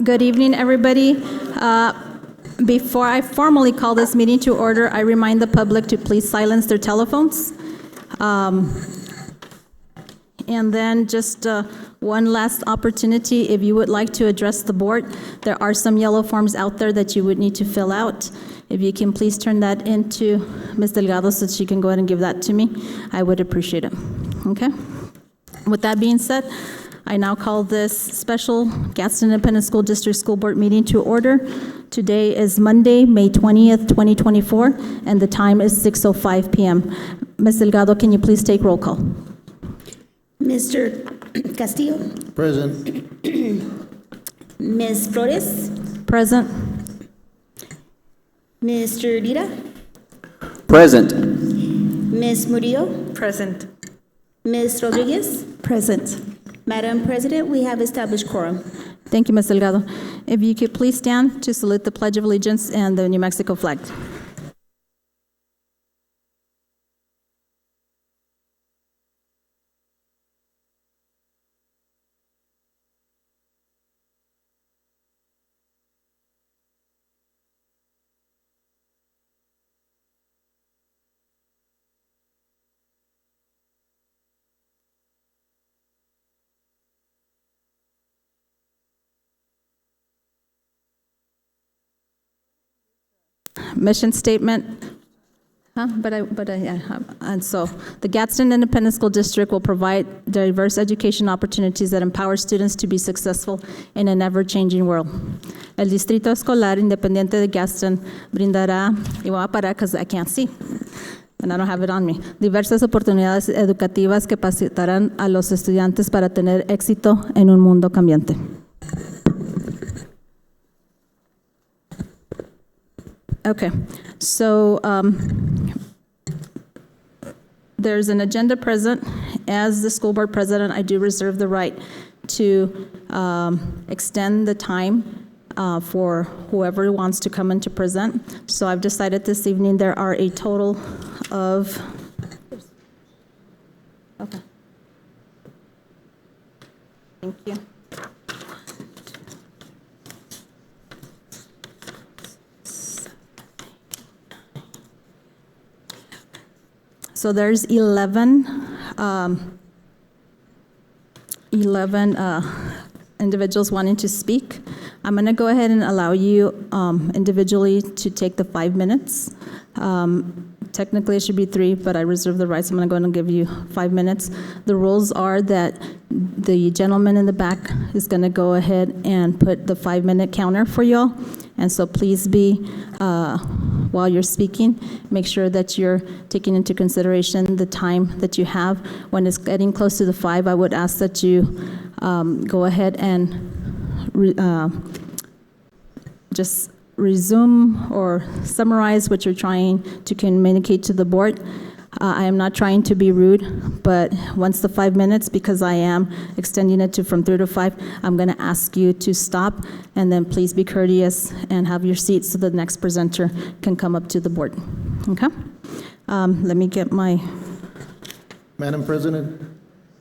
Good evening, everybody. Before I formally call this meeting to order, I remind the public to please silence their telephones. And then just one last opportunity, if you would like to address the board, there are some yellow forms out there that you would need to fill out. If you can please turn that into Ms. Delgado so she can go ahead and give that to me, I would appreciate it. Okay? With that being said, I now call this special Gadsden Independent School District School Board meeting to order. Today is Monday, May 20th, 2024, and the time is 6:05 p.m. Ms. Delgado, can you please take roll call? Mr. Castillo? Present. Ms. Flores? Present. Mr. Lira? Present. Ms. Murillo? Present. Ms. Rodriguez? Present. Madam President, we have established quorum. Thank you, Ms. Delgado. If you could please stand to salute the Pledge of Allegiance and the New Mexico flag. Mission statement. And so the Gadsden Independent School District will provide diverse education opportunities that empower students to be successful in an ever-changing world. El Distrito Escolar Independiente de Gadsden brindará, y voy a parar because I can't see, and I don't have it on me, diversas oportunidades educativas que capacitarán a los estudiantes para tener éxito en un mundo cambiante. Okay, so there's an agenda present. As the school board president, I do reserve the right to extend the time for whoever wants to come in to present. So I've decided this evening there are a total of, okay. Thank you. So there's 11 individuals wanting to speak. I'm going to go ahead and allow you individually to take the 5 minutes. Technically, it should be 3, but I reserve the right, so I'm going to go ahead and give you 5 minutes. The rules are that the gentleman in the back is going to go ahead and put the 5-minute counter for y'all. And so please be, while you're speaking, make sure that you're taking into consideration the time that you have. When it's getting close to the 5, I would ask that you go ahead and just resume or summarize what you're trying to communicate to the board. I am not trying to be rude, but once the 5 minutes, because I am extending it to from 3 to 5, I'm going to ask you to stop, and then please be courteous and have your seat so the next presenter can come up to the board. Okay? Let me get my... Madam President,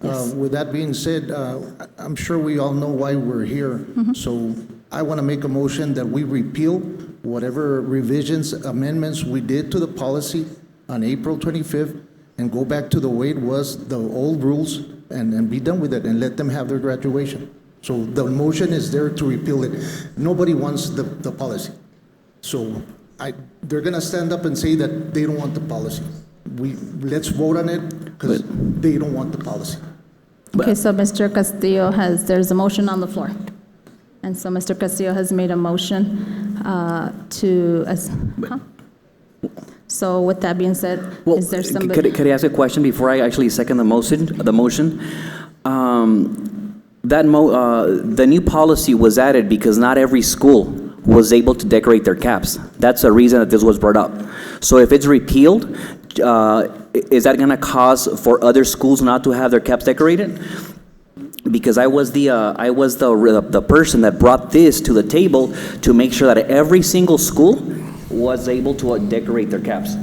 Yes. with that being said, I'm sure we all know why we're here. So I want to make a motion that we repeal whatever revisions, amendments we did to the policy on April 25th and go back to the way it was, the old rules, and be done with it and let them have their graduation. So the motion is there to repeal it. Nobody wants the policy. So they're going to stand up and say that they don't want the policy. Let's vote on it because they don't want the policy. Okay, so Mr. Castillo there's a motion on the floor. And so Mr. Castillo has made a motion So with that being said, Well, is there somebody? could I ask a question before I actually second the motion? The new policy was added because not every school was able to decorate their caps. That's the reason that this was brought up. So if it's repealed, is that going to cause for other schools not to have their caps decorated? Because I was the person that brought this to the table to make sure that every single school was able to decorate their caps.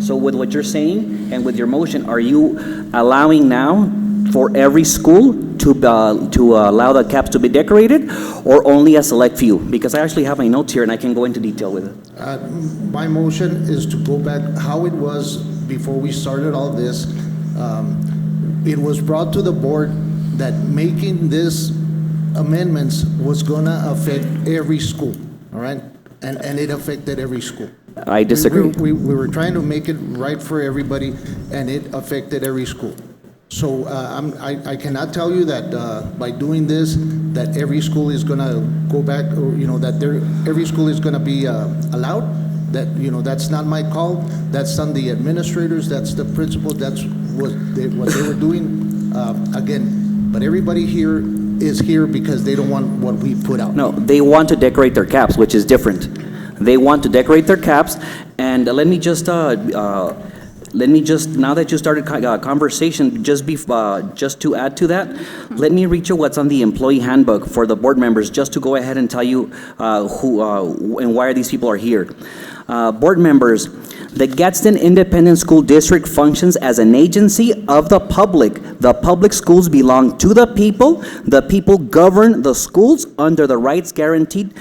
So with what you're saying and with your motion, are you allowing now for every school to allow the caps to be decorated, or only a select few? Because I actually have my notes here and I can go into detail with it. My motion is to go back how it was before we started all this. It was brought to the board that making this amendments was gonna affect every school, all right? And it affected every school. I disagree. We were trying to make it right for everybody, and it affected every school. So I cannot tell you that by doing this, that every school is gonna go back, or, that every school is gonna be allowed. That, that's not my call. That's on the administrators, that's the principal, that's what they were doing. Again, but everybody here is here because they don't want what we put out. No, they want to decorate their caps, which is different. They want to decorate their caps, and let me just, now that you started conversation, just to add to that, let me read you what's on the employee handbook for the board members, just to go ahead and tell you who and why these people are here. Board members, the Gadsden Independent School District functions as an agency of the public. The public schools belong to the people. The people govern the schools under the rights guaranteed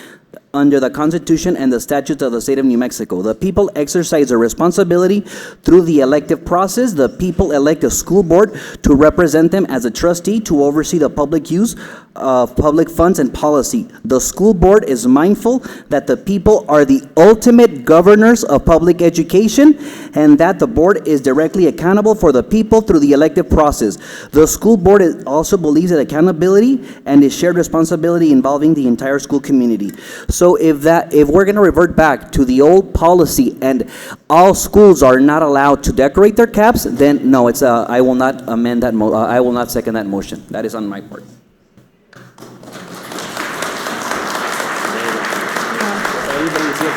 under the Constitution and the statutes of the state of New Mexico. The people exercise their responsibility through the elective process. The people elect a school board to represent them as a trustee to oversee the public use of public funds and policy. The school board is mindful that the people are the ultimate governors of public education and that the board is directly accountable for the people through the elective process. The school board also believes that accountability and is shared responsibility involving the entire school community. So if we're going to revert back to the old policy and all schools are not allowed to decorate their caps, then no, I will not amend that. I will not second that motion. That is on my part.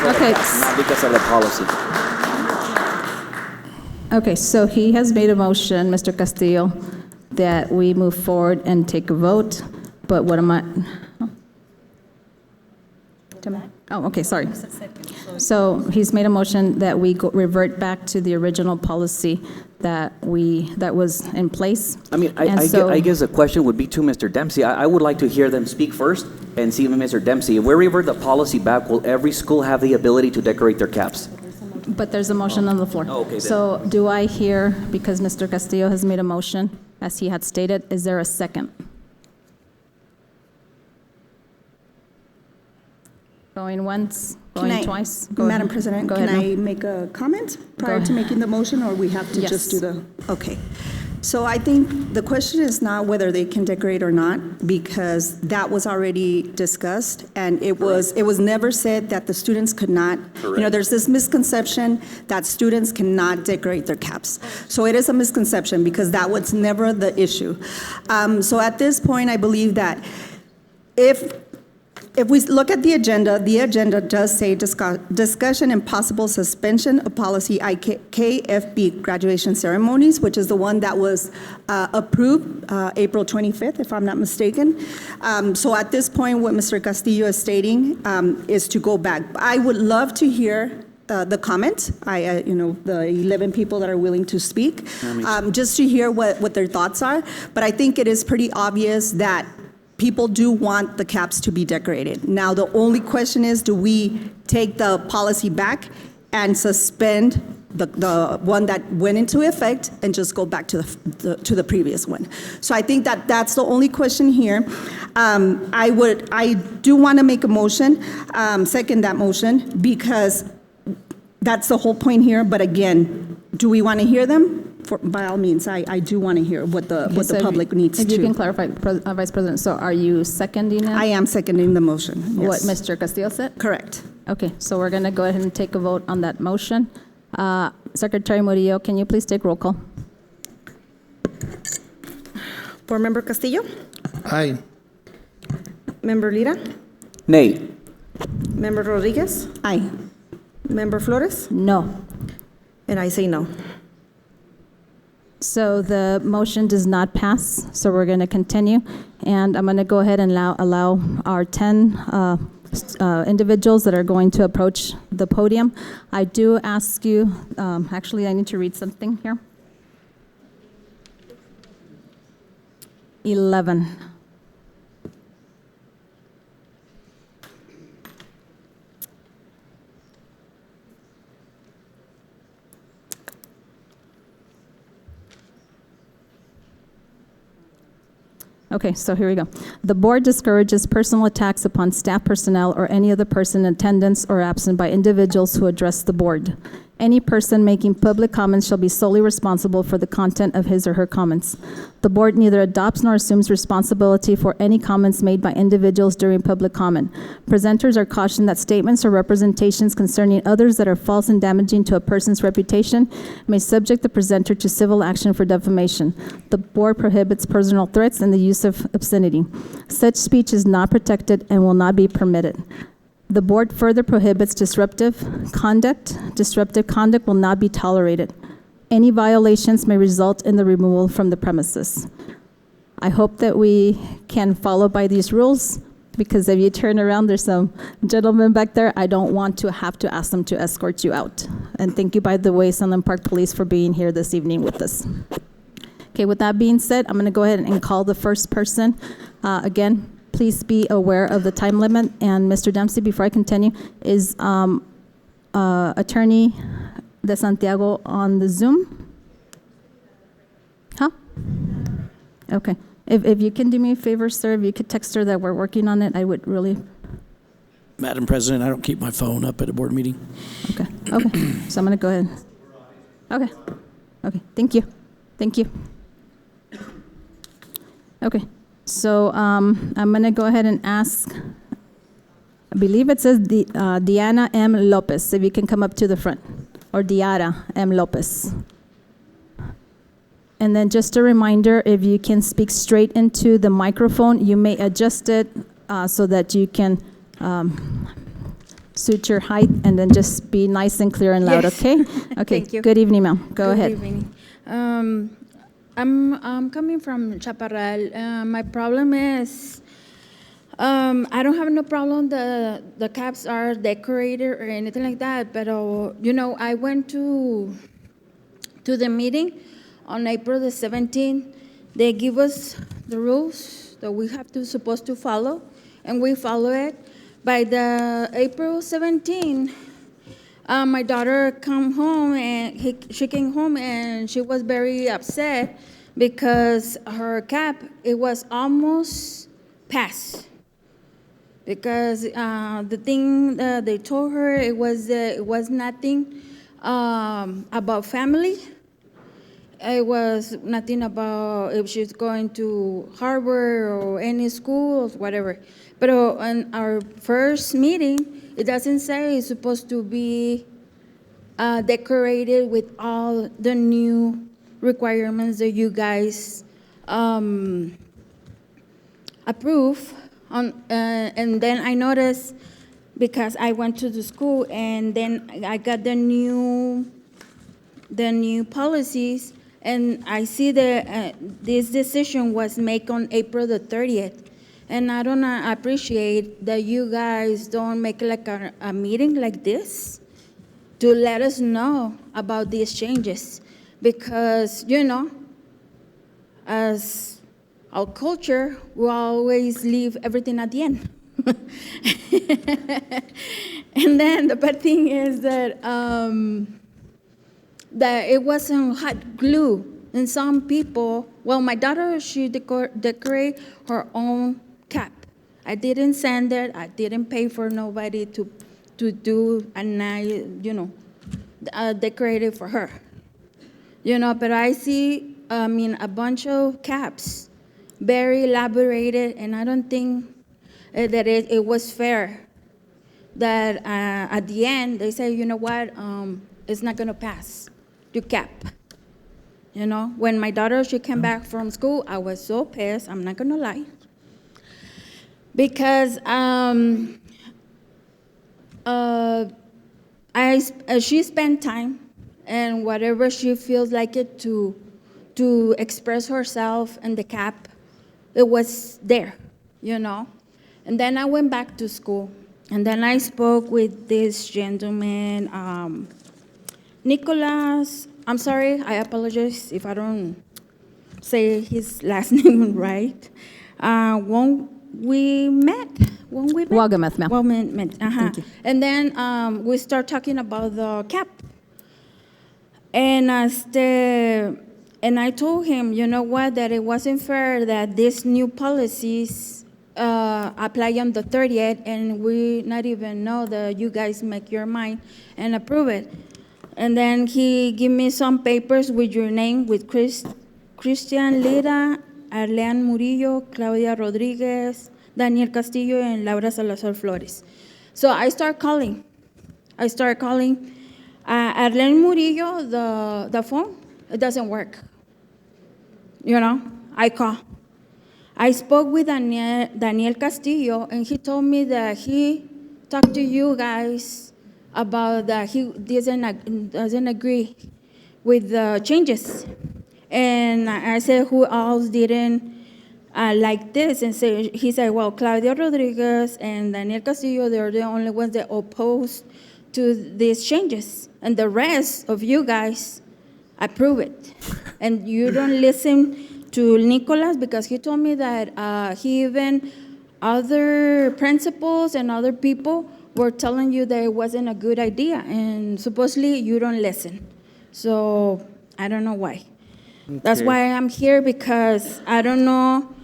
Okay. Not because of the policy. Okay, so he has made a motion, Mr. Castillo, that we move forward and take a vote, but what am I? Oh, okay, sorry. So he's made a motion that we revert back to the original policy that was in place. I mean, I guess the question would be to Mr. Dempsey. I would like to hear them speak first and see Mr. Dempsey. If we revert the policy back, will every school have the ability to decorate their caps? But there's a motion on the floor. Oh, okay, then. So do I hear, because Mr. Castillo has made a motion, as he had stated, is there a second? Going once, going twice? Go Madam ahead. President, Go can ahead, I ma'am. make a comment prior to ahead. making the motion, or we have to Yes. just do the? Okay. So I think the question is not whether they can decorate or not, because that was already discussed, and it was never said that the students could not. There's this misconception that students cannot decorate their caps. So it is a misconception, because that was never the issue. So at this point, I believe that if we look at the agenda does say discussion and possible suspension of policy KFB graduation ceremonies, which is the one that was approved April 25th, if I'm not mistaken. So at this point, what Mr. Castillo is stating is to go back. I would love to hear the comment, the 11 people that are willing to speak, just to hear what their thoughts are. But I think it is pretty obvious that people do want the caps to be decorated. Now, the only question is, do we take the policy back and suspend the one that went into effect and just go back to the previous one? So I think that's the only question here. I do want to make a motion, second that motion, because that's the whole point here. But again, do we want to hear them? By all means, I do want to hear what the public needs to. If you can clarify, Vice President, so are you seconding it? I am seconding the motion, yes. What Mr. Castillo said? Correct. Okay, so we're going to go ahead and take a vote on that motion. Secretary Murillo, can you please take roll call? Board Member Castillo? Aye. Member Lira? Nay. Member Rodriguez? Aye. Member Flores? No. And I say no. So the motion does not pass, so we're going to continue. And I'm going to go ahead and allow our 10 individuals that are going to approach the podium. I do ask you, actually, I need to read something here. 11. Okay, so here we go. The board discourages personal attacks upon staff personnel or any other person in attendance or absent by individuals who address the board. Any person making public comments shall be solely responsible for the content of his or her comments. The board neither adopts nor assumes responsibility for any comments made by individuals during public comment. Presenters are cautioned that statements or representations concerning others that are false and damaging to a person's reputation may subject the presenter to civil action for defamation. The board prohibits personal threats and the use of obscenity. Such speech is not protected and will not be permitted. The board further prohibits disruptive conduct. Disruptive conduct will not be tolerated. Any violations may result in the removal from the premises. I hope that we can follow by these rules, because if you turn around, there's some gentlemen back there. I don't want to have to ask them to escort you out. And thank you, by the way, Sunland Park Police, for being here this evening with us. Okay, with that being said, I'm going to go ahead and call the first person. Again, please be aware of the time limit. And Mr. Dempsey, before I continue, is Attorney De Santiago on the Zoom? Huh? Okay. If you can do me a favor, sir, if you could text her that we're working on it, I would really. Madam President, I don't keep my phone up at a board meeting. Okay. Okay. So I'm going to go ahead. Okay. Okay. Thank you. Thank you. Okay. So I'm going to go ahead and ask, I believe it says Diana M. Lopez, if you can come up to the front, or Diara M. Lopez. And then just a reminder, if you can speak straight into the microphone, you may adjust it so that you can suit your height, and then just be nice and clear and loud, Yes. okay? Okay. Thank you. Good evening, ma'am. Go ahead. Good evening. I'm coming from Chaparral. My problem is I don't have no problem the caps are decorated or anything like that, but I went to the meeting on April the 17th. They give us the rules that we have to supposed to follow, and we follow it. By the April 17th, my daughter come home, and she came home, and she was very upset because her cap, it was almost passed. Because the thing they told her, it was nothing about family. It was nothing about if she's going to Harvard or any school or whatever. But on our first meeting, it doesn't say it's supposed to be decorated with all the new requirements that you guys approve. And then I noticed, because I went to the school, and then I got the new policies, and I see that this decision was made on April the 30th. And I don't appreciate that you guys don't make like a meeting like this to let us know about these changes. Because, as our culture, we always leave everything at the end. And then the bad thing is that it wasn't hot glue. And some people, well, my daughter, she decorate her own cap. I didn't send it. I didn't pay for nobody to do a nice, decorate it for her. But I see, a bunch of caps, very elaborated, and I don't think that it was fair that at the end they say, you know what, it's not going to pass, your cap. When my daughter, she came back from school, I was so pissed, I'm not going to lie. Because she spent time and whatever she feels like it to express herself, and the cap, it was there, And then I went back to school, and then I spoke with this gentleman, Nicholas. I'm sorry, I apologize if I don't say his last name right. When we met. Wagamuth, ma'am. Well, met, Thank you. And then we start talking about the cap. And I told him, you know what, that it wasn't fair that these new policies apply on the 30th, and we not even know that you guys make your mind and approve it. And then he give me some papers with your name, with Christian Lira, Arlean Murillo, Claudia Rodriguez, Daniel Castillo, and Laura Salazar Flores. So I start calling. Arlean Murillo, the phone, it doesn't work. You know, I call. I spoke with Daniel Castillo, and he told me that he talked to you guys about that he doesn't agree with the changes. And I said, who else didn't like this? And so he said, well, Claudia Rodriguez and Daniel Castillo, they're the only ones that opposed to these changes. And the rest of you guys approve it. And you don't listen to Nicolas, because he told me that he even other principals and other people were telling you that it wasn't a good idea, and supposedly you don't listen. So I don't know why. That's why I'm here, because I don't know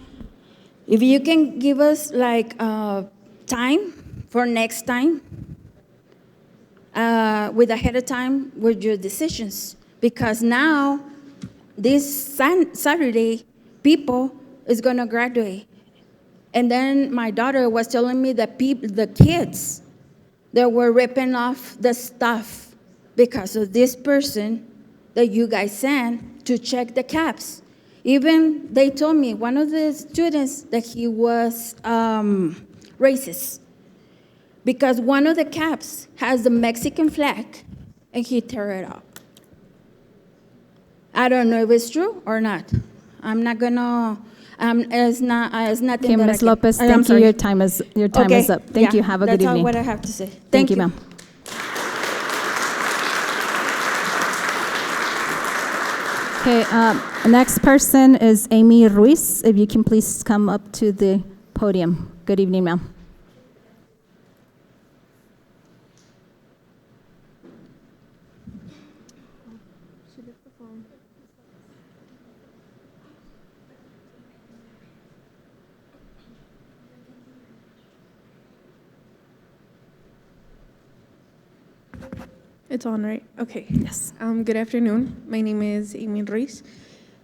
if you can give us like time for next time, with ahead of time with your decisions, because now this Saturday, people is going to graduate. And then my daughter was telling me that the kids that were ripping off the stuff because of this person that you guys sent to check the caps. Even they told me, one of the students, that he was racist, because one of the caps has the Mexican flag and he tore it up. I don't know if it's true or not. I'm not gonna. It's nothing. Okay, that Ms. I can- Lopez, I'm thank you. sorry. Your time is Okay, up. Thank yeah, you. Have a good That's all evening. what I have to say. Thank you, ma'am. Okay, next person is Amy Ruiz. If you can please come up to the podium. Good evening, ma'am. It's on, right? Okay. Yes. Good afternoon. My name is Amy Ruiz.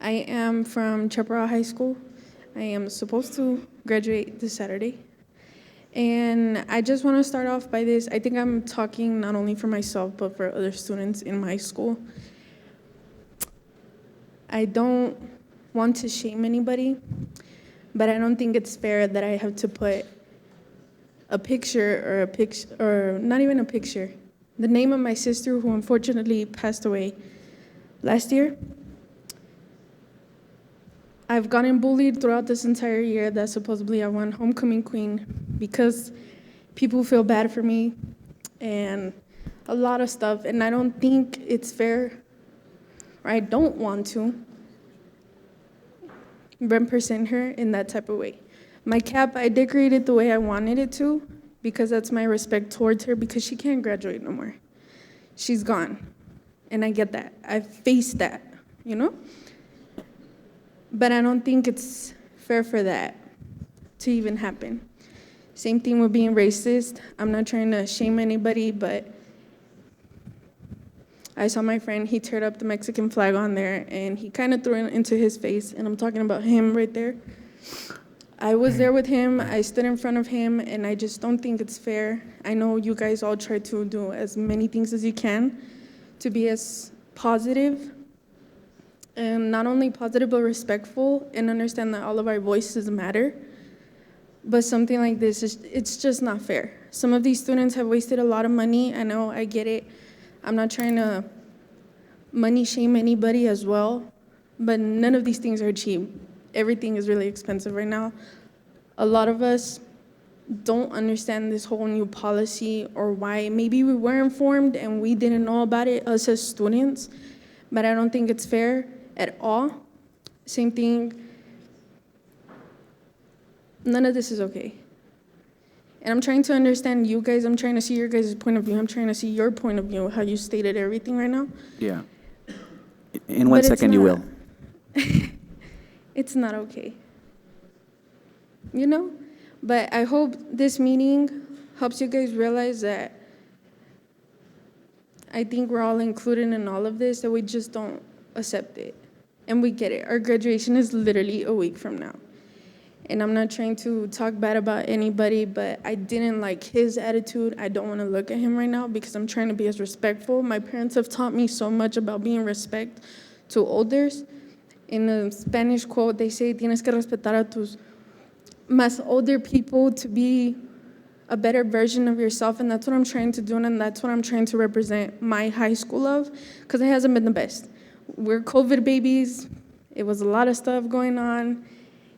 I am from Chaparral High School. I am supposed to graduate this Saturday. And I just want to start off by this. I think I'm talking not only for myself, but for other students in my school. I don't want to shame anybody, but I don't think it's fair that I have to put a picture, or not even a picture, the name of my sister, who unfortunately passed away last year. I've gotten bullied throughout this entire year that supposedly I won homecoming queen because people feel bad for me and a lot of stuff, and I don't think it's fair, or I don't want to represent her in that type of way. My cap, I decorated the way I wanted it to, because that's my respect towards her, because she can't graduate no more. She's gone, and I get that. I've faced that, you know? But I don't think it's fair for that to even happen. Same thing with being racist. I'm not trying to shame anybody, but I saw my friend, he teared up the Mexican flag on there, and he kind of threw it into his face, and I'm talking about him right there. I was there with him, I stood in front of him, and I just don't think it's fair. I know you guys all try to do as many things as you can to be as positive, and not only positive, but respectful, and understand that all of our voices matter. But something like this, it's just not fair. Some of these students have wasted a lot of money. I know, I get it. I'm not trying to money shame anybody as well, but none of these things are cheap. Everything is really expensive right now. A lot of us don't understand this whole new policy, or why. Maybe we were informed and we didn't know about it, us as students, but I don't think it's fair at all. Same thing. None of this is okay. And I'm trying to understand you guys. I'm trying to see your guys' point of view. I'm trying to see your point of view, how you stated everything right now. Yeah. In 1 But it's second, you not. will. It's not okay. You know? But I hope this meeting helps you guys realize that I think we're all included in all of this, that we just don't accept it. And we get it. Our graduation is literally a week from now. And I'm not trying to talk bad about anybody, but I didn't like his attitude. I don't want to look at him right now because I'm trying to be as respectful. My parents have taught me so much about being respect to elders. In a Spanish quote, they say, tienes que respetar a tus más older people to be a better version of yourself. And that's what I'm trying to do, and that's what I'm trying to represent my high school of, because it hasn't been the best. We're COVID babies. It was a lot of stuff going on.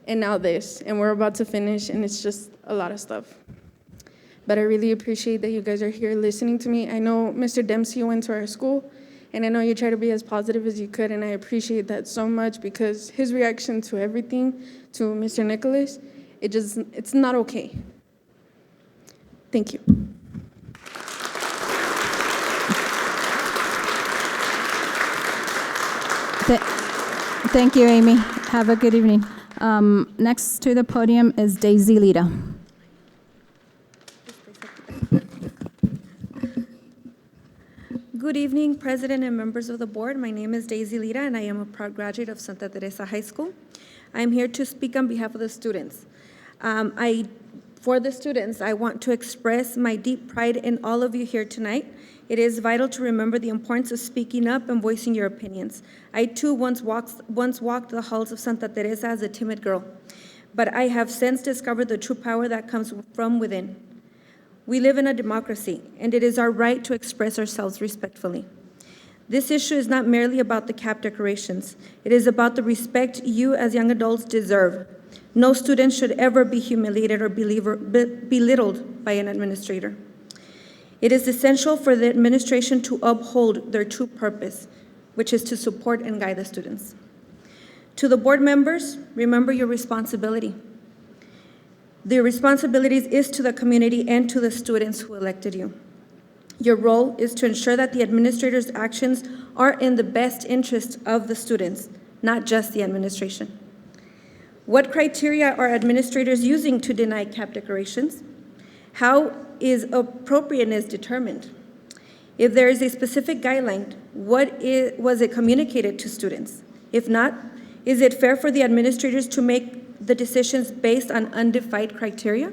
And now this, and we're about to finish, and it's just a lot of stuff. But I really appreciate that you guys are here listening to me. I know Mr. Dempsey went to our school, and I know you try to be as positive as you could, and I appreciate that so much because his reaction to everything, to Mr. Nicholas, it's not okay. Thank you. Thank you, Amy. Have a good evening. Next to the podium is Daisy Lira. Good evening, President and members of the board. My name is Daisy Lira, and I am a proud graduate of Santa Teresa High School. I am here to speak on behalf of the students. For the students, I want to express my deep pride in all of you here tonight. It is vital to remember the importance of speaking up and voicing your opinions. I, too, once walked the halls of Santa Teresa as a timid girl, but I have since discovered the true power that comes from within. We live in a democracy, and it is our right to express ourselves respectfully. This issue is not merely about the cap decorations. It is about the respect you as young adults deserve. No student should ever be humiliated or belittled by an administrator. It is essential for the administration to uphold their true purpose, which is to support and guide the students. To the board members, remember your responsibility. The responsibilities is to the community and to the students who elected you. Your role is to ensure that the administrator's actions are in the best interest of the students, not just the administration. What criteria are administrators using to deny cap decorations? How is appropriateness determined? If there is a specific guideline, was it communicated to students? If not, is it fair for the administrators to make the decisions based on undefined criteria?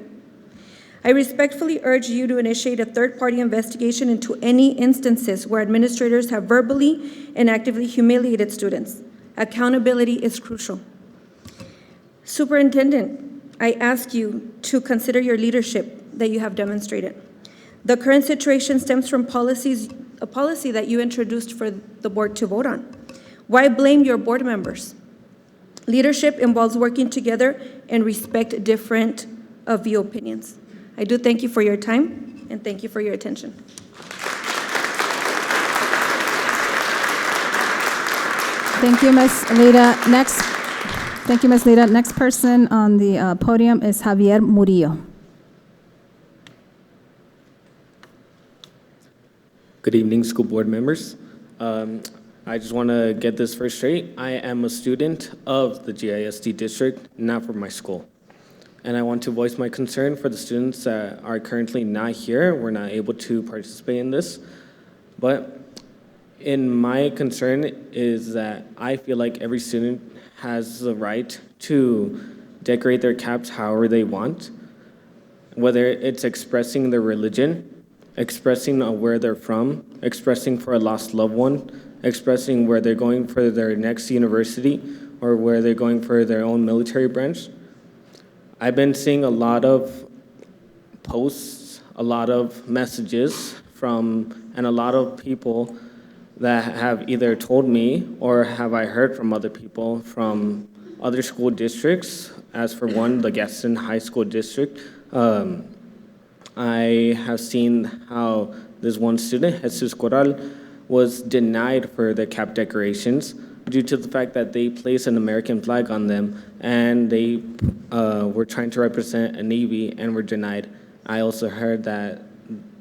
I respectfully urge you to initiate a third-party investigation into any instances where administrators have verbally and actively humiliated students. Accountability is crucial. Superintendent, I ask you to consider your leadership that you have demonstrated. The current situation stems from a policy that you introduced for the board to vote on. Why blame your board members? Leadership involves working together and respect different view opinions. I do thank you for your time, and thank you for your attention. Thank you, Ms. Lira. Thank you, Ms. Lira. Next person on the podium is Javier Murillo. Good evening, school board members. I just want to get this first straight. I am a student of the GISD district, not from my school. And I want to voice my concern for the students that are currently not here. We're not able to participate in this. But in my concern is that I feel like every student has the right to decorate their caps however they want, whether it's expressing their religion, expressing where they're from, expressing for a lost loved one, expressing where they're going for their next university, or where they're going for their own military branch. I've been seeing a lot of posts, a lot of messages and a lot of people that have either told me or have I heard from other people from other school districts. As for one, the Gaston High School District, I have seen how this one student, Jesus Corral, was denied for the cap decorations due to the fact that they placed an American flag on them and they were trying to represent a Navy and were denied. I also heard that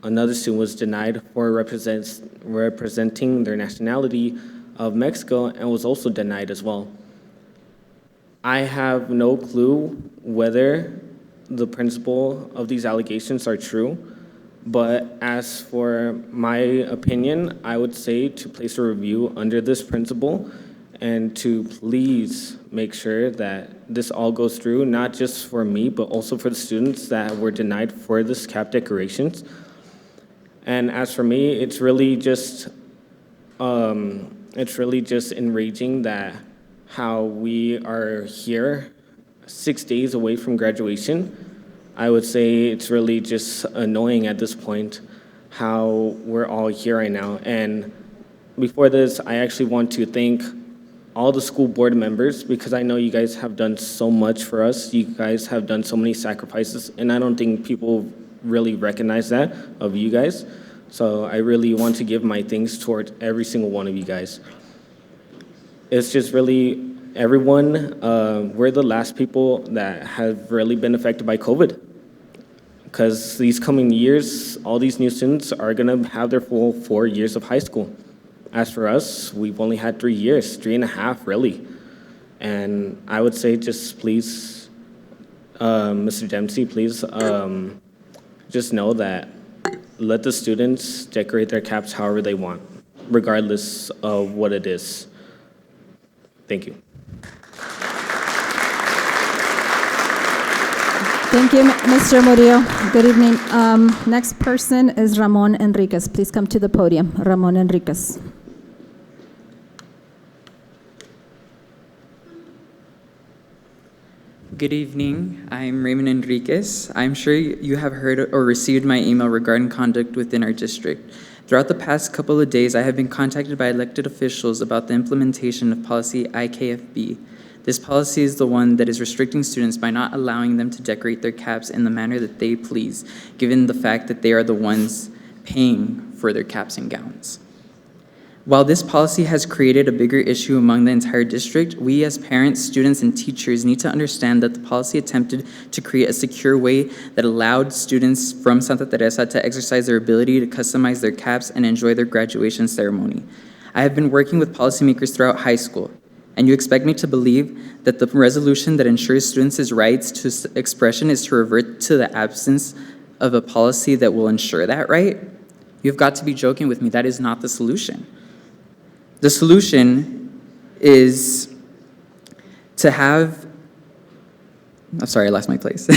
another student was denied for representing their nationality of Mexico and was also denied as well. I have no clue whether the principle of these allegations are true, but as for my opinion, I would say to place a review under this principle and to please make sure that this all goes through, not just for me, but also for the students that were denied for this cap decorations. And as for me, it's really just enraging that how we are here 6 days away from graduation. I would say it's really just annoying at this point how we're all here right now. And before this, I actually want to thank all the school board members because I know you guys have done so much for us. You guys have done so many sacrifices, and I don't think people really recognize that of you guys. So I really want to give my thanks towards every single one of you guys. It's just really everyone, we're the last people that have really been affected by COVID. Because these coming years, all these new students are gonna have their full 4 years of high school. As for us, we've only had 3 years, 3.5 really. And I would say just please, Mr. Dempsey, please just know that let the students decorate their caps however they want, regardless of what it is. Thank you. Thank you, Mr. Murillo. Good evening. Next person is Ramon Enriquez. Please come to the podium. Ramon Enriquez. Good evening. I'm Raymond Enriquez. I'm sure you have heard or received my email regarding conduct within our district. Throughout the past couple of days, I have been contacted by elected officials about the implementation of policy IKFB. This policy is the one that is restricting students by not allowing them to decorate their caps in the manner that they please, given the fact that they are the ones paying for their caps and gowns. While this policy has created a bigger issue among the entire district, we as parents, students, and teachers need to understand that the policy attempted to create a secure way that allowed students from Santa Teresa to exercise their ability to customize their caps and enjoy their graduation ceremony. I have been working with policymakers throughout high school, and you expect me to believe that the resolution that ensures students' rights to expression is to revert to the absence of a policy that will ensure that right? You've got to be joking with me. That is not the solution. The solution is to have, I'm sorry, I lost my place.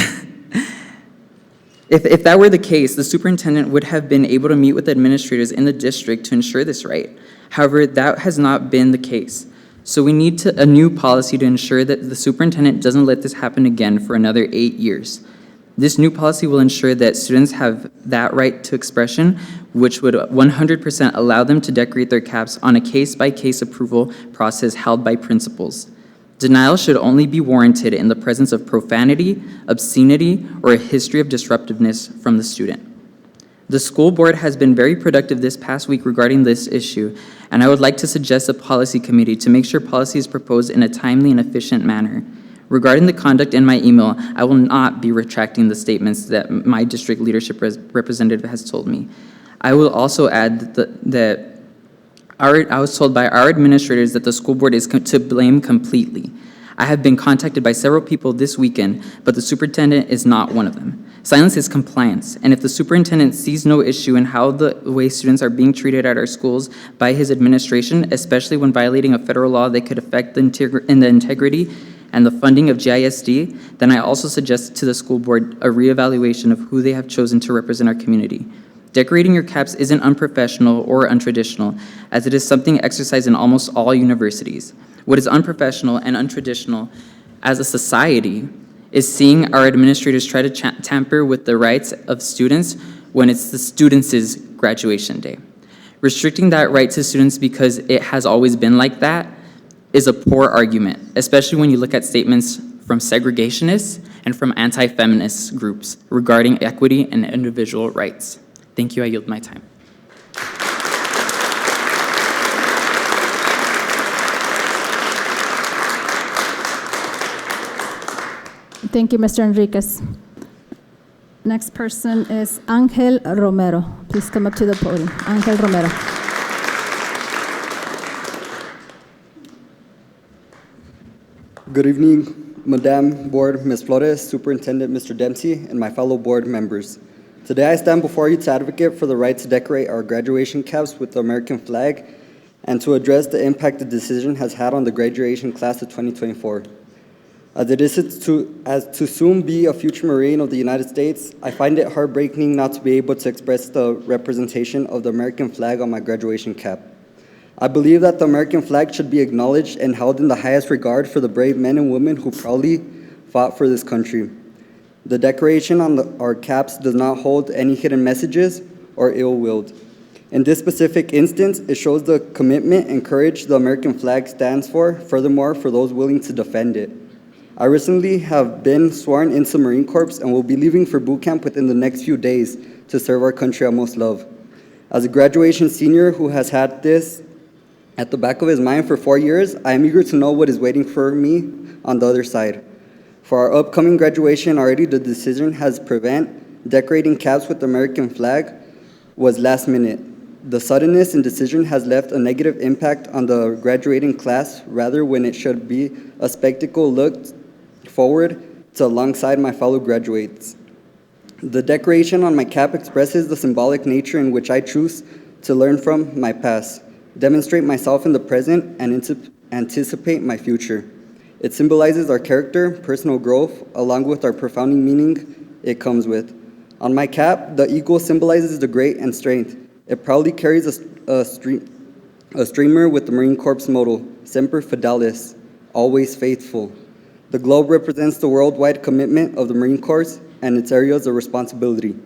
If that were the case, the superintendent would have been able to meet with administrators in the district to ensure this right. However, that has not been the case. So we need a new policy to ensure that the superintendent doesn't let this happen again for another 8 years. This new policy will ensure that students have that right to expression, which would 100% allow them to decorate their caps on a case-by-case approval process held by principals. Denial should only be warranted in the presence of profanity, obscenity, or a history of disruptiveness from the student. The school board has been very productive this past week regarding this issue, and I would like to suggest a policy committee to make sure policy is proposed in a timely and efficient manner. Regarding the conduct in my email, I will not be retracting the statements that my district leadership representative has told me. I will also add that I was told by our administrators that the school board is to blame completely. I have been contacted by several people this weekend, but the superintendent is not one of them. Silence is compliance, and if the superintendent sees no issue in how the way students are being treated at our schools by his administration, especially when violating a federal law that could affect the integrity and the funding of GISD, then I also suggest to the school board a reevaluation of who they have chosen to represent our community. Decorating your caps isn't unprofessional or untraditional, as it is something exercised in almost all universities. What is unprofessional and untraditional as a society is seeing our administrators try to tamper with the rights of students when it's the students' graduation day. Restricting that right to students because it has always been like that is a poor argument, especially when you look at statements from segregationists and from anti-feminist groups regarding equity and individual rights. Thank you, I yield my time. Thank you, Mr. Enriquez. Next person is Angel Romero. Please come up to the podium. Angel Romero. Good evening, Madam Board, Ms. Flores, Superintendent Mr. Dempsey, and my fellow board members. Today I stand before you to advocate for the right to decorate our graduation caps with the American flag and to address the impact the decision has had on the graduation class of 2024. As it is to soon be a future Marine of the United States, I find it heartbreaking not to be able to express the representation of the American flag on my graduation cap. I believe that the American flag should be acknowledged and held in the highest regard for the brave men and women who proudly fought for this country. The decoration on our caps does not hold any hidden messages or ill will. In this specific instance, it shows the commitment and courage the American flag stands for, furthermore, for those willing to defend it. I recently have been sworn into Marine Corps and will be leaving for boot camp within the next few days to serve our country I most love. As a graduation senior who has had this at the back of his mind for 4 years, I am eager to know what is waiting for me on the other side. For our upcoming graduation, already the decision has prevent decorating caps with the American flag was last minute. The suddenness and decision has left a negative impact on the graduating class, rather when it should be a spectacle looked forward to alongside my fellow graduates. The decoration on my cap expresses the symbolic nature in which I choose to learn from my past, demonstrate myself in the present, and anticipate my future. It symbolizes our character, personal growth, along with our profound meaning it comes with. On my cap, the eagle symbolizes the great and strength. It proudly carries a streamer with the Marine Corps motto, Semper Fidelis, always faithful. The globe represents the worldwide commitment of the Marine Corps and its areas of responsibility.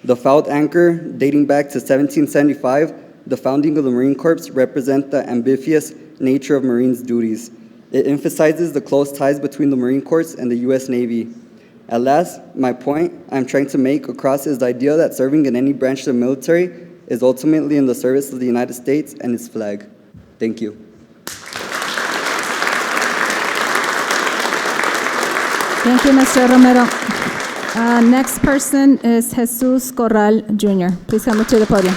The fought anchor, dating back to 1775, the founding of the Marine Corps, represent the ambitious nature of Marines' duties. It emphasizes the close ties between the Marine Corps and the U.S. Navy. At last, my point I'm trying to make across is the idea that serving in any branch of the military is ultimately in the service of the United States and its flag. Thank you. Thank you, Mr. Romero. Next person is Jesus Corral Jr. Please come up to the podium.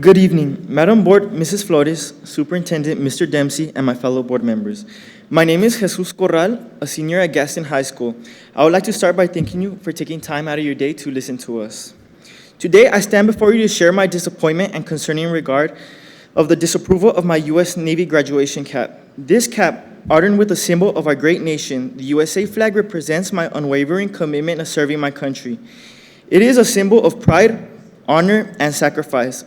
Good evening, Madam Board, Mrs. Flores, Superintendent Mr. Dempsey, and my fellow board members. My name is Jesus Corral, a senior at Gaston High School. I would like to start by thanking you for taking time out of your day to listen to us. Today, I stand before you to share my disappointment and concern in regard of the disapproval of my U.S. Navy graduation cap. This cap, adorned with the symbol of our great nation, the USA flag, represents my unwavering commitment to serving my country. It is a symbol of pride, honor, and sacrifice.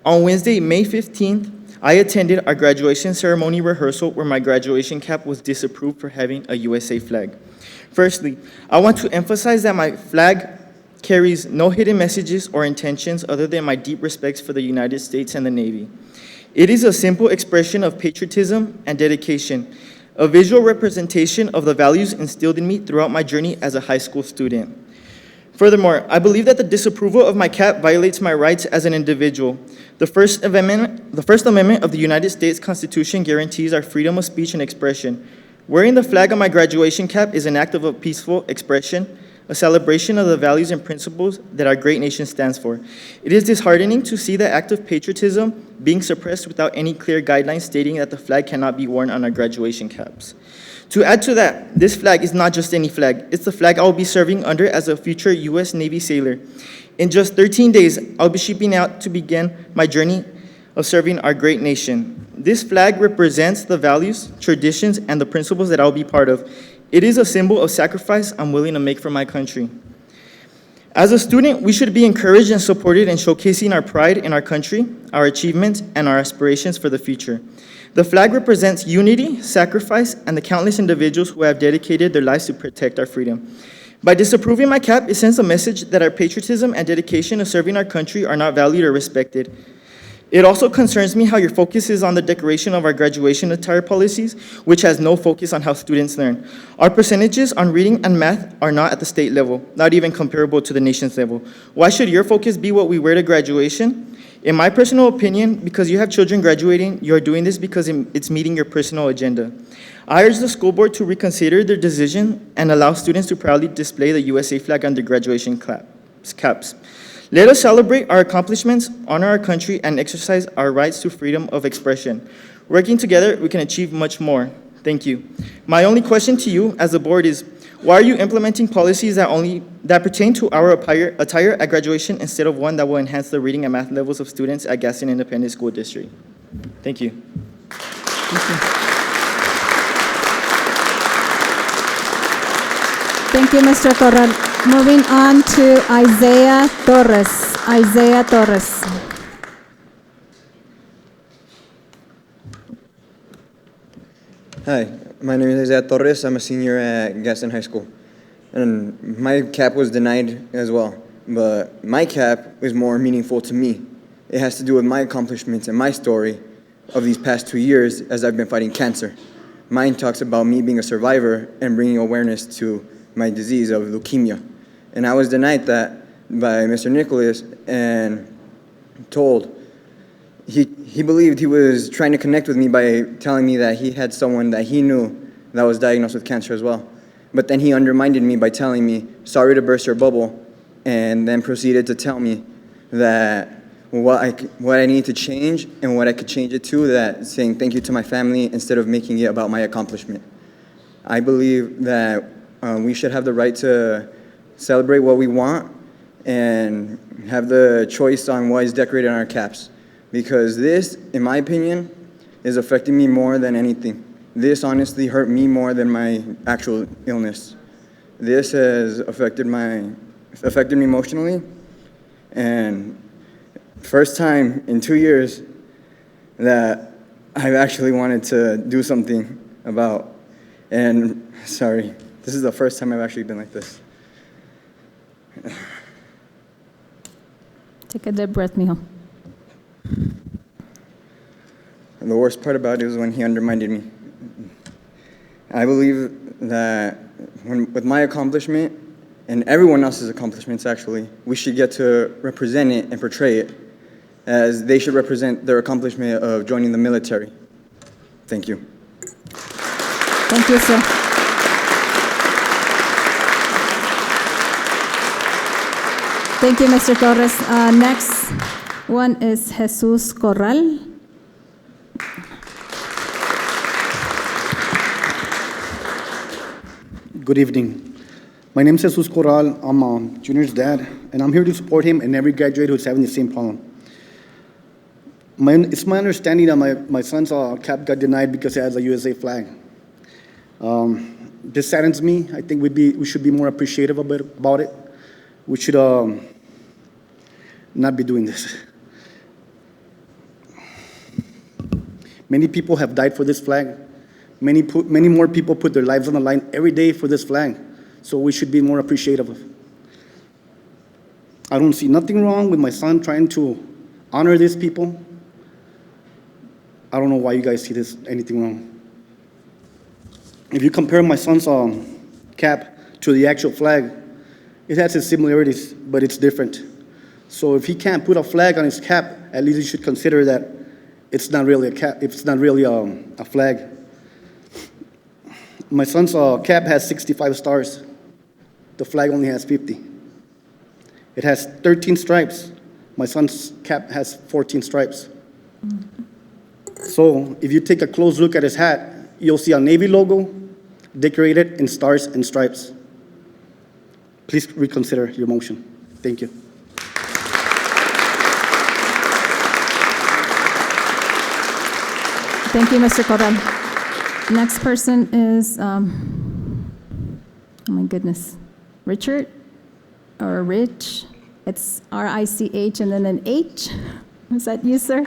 On Wednesday, May 15th, I attended our graduation ceremony rehearsal where my graduation cap was disapproved for having a USA flag. Firstly, I want to emphasize that my flag carries no hidden messages or intentions other than my deep respects for the United States and the Navy. It is a simple expression of patriotism and dedication, a visual representation of the values instilled in me throughout my journey as a high school student. Furthermore, I believe that the disapproval of my cap violates my rights as an individual. The First Amendment of the United States Constitution guarantees our freedom of speech and expression. Wearing the flag on my graduation cap is an act of a peaceful expression, a celebration of the values and principles that our great nation stands for. It is disheartening to see the act of patriotism being suppressed without any clear guidelines stating that the flag cannot be worn on our graduation caps. To add to that, this flag is not just any flag. It's the flag I will be serving under as a future U.S. Navy sailor. In just 13 days, I'll be shipping out to begin my journey of serving our great nation. This flag represents the values, traditions, and the principles that I'll be part of. It is a symbol of sacrifice I'm willing to make for my country. As a student, we should be encouraged and supported in showcasing our pride in our country, our achievements, and our aspirations for the future. The flag represents unity, sacrifice, and the countless individuals who have dedicated their lives to protect our freedom. By disapproving my cap, it sends a message that our patriotism and dedication to serving our country are not valued or respected. It also concerns me how your focus is on the decoration of our graduation attire policies, which has no focus on how students learn. Our percentages on reading and math are not at the state level, not even comparable to the nation's level. Why should your focus be what we wear to graduation? In my personal opinion, because you have children graduating, you are doing this because it's meeting your personal agenda. I urge the school board to reconsider their decision and allow students to proudly display the USA flag on their graduation caps. Let us celebrate our accomplishments, honor our country, and exercise our rights to freedom of expression. Working together, we can achieve much more. Thank you. My only question to you as the board is, why are you implementing policies that pertain to our attire at graduation instead of one that will enhance the reading and math levels of students at Gaston Independent School District? Thank you. Thank you, Mr. Corral. Moving on to Isaiah Torres. Isaiah Torres. Hi, my name is Isaiah Torres. I'm a senior at Gaston High School. And my cap was denied as well. But my cap is more meaningful to me. It has to do with my accomplishments and my story of these past 2 years as I've been fighting cancer. Mine talks about me being a survivor and bringing awareness to my disease of leukemia. And I was denied that by Mr. Nicholas and told. He believed he was trying to connect with me by telling me that he had someone that he knew that was diagnosed with cancer as well. But then he undermined me by telling me, sorry to burst your bubble, and then proceeded to tell me that what I need to change and what I could change it to, that saying thank you to my family instead of making it about my accomplishment. I believe that we should have the right to celebrate what we want and have the choice on what is decorated on our caps. Because this, in my opinion, is affecting me more than anything. This honestly hurt me more than my actual illness. This has affected me emotionally, and first time in 2 years that I've actually wanted to do something about. And sorry, this is the first time I've actually been like this. Take a deep breath, mijo. And the worst part about it was when he undermined me. I believe that with my accomplishment, and everyone else's accomplishments actually, we should get to represent it and portray it as they should represent their accomplishment of joining the military. Thank you. Thank you, sir. Thank you, Mr. Torres. Next one is Jesus Corral. Good evening. My name is Jesus Corral. I'm Junior's dad, and I'm here to support him and every graduate who's having the same problem. It's my understanding that my son's cap got denied because it has a USA flag. This saddens me. I think we should be more appreciative about it. We should not be doing this. Many people have died for this flag. Many more people put their lives on the line every day for this flag. So we should be more appreciative of it. I don't see nothing wrong with my son trying to honor these people. I don't know why you guys see anything wrong. If you compare my son's cap to the actual flag, it has its similarities, but it's different. So if he can't put a flag on his cap, at least he should consider that it's not really a cap. It's not really a flag. My son's cap has 65 stars. The flag only has 50. It has 13 stripes. My son's cap has 14 stripes. So if you take a close look at his hat, you'll see a Navy logo decorated in stars and stripes. Please reconsider your motion. Thank you. Thank you, Mr. Corral. Next person is, oh my goodness, Richard or Rich. It's R-I-C-H and then an H. Is that you, sir?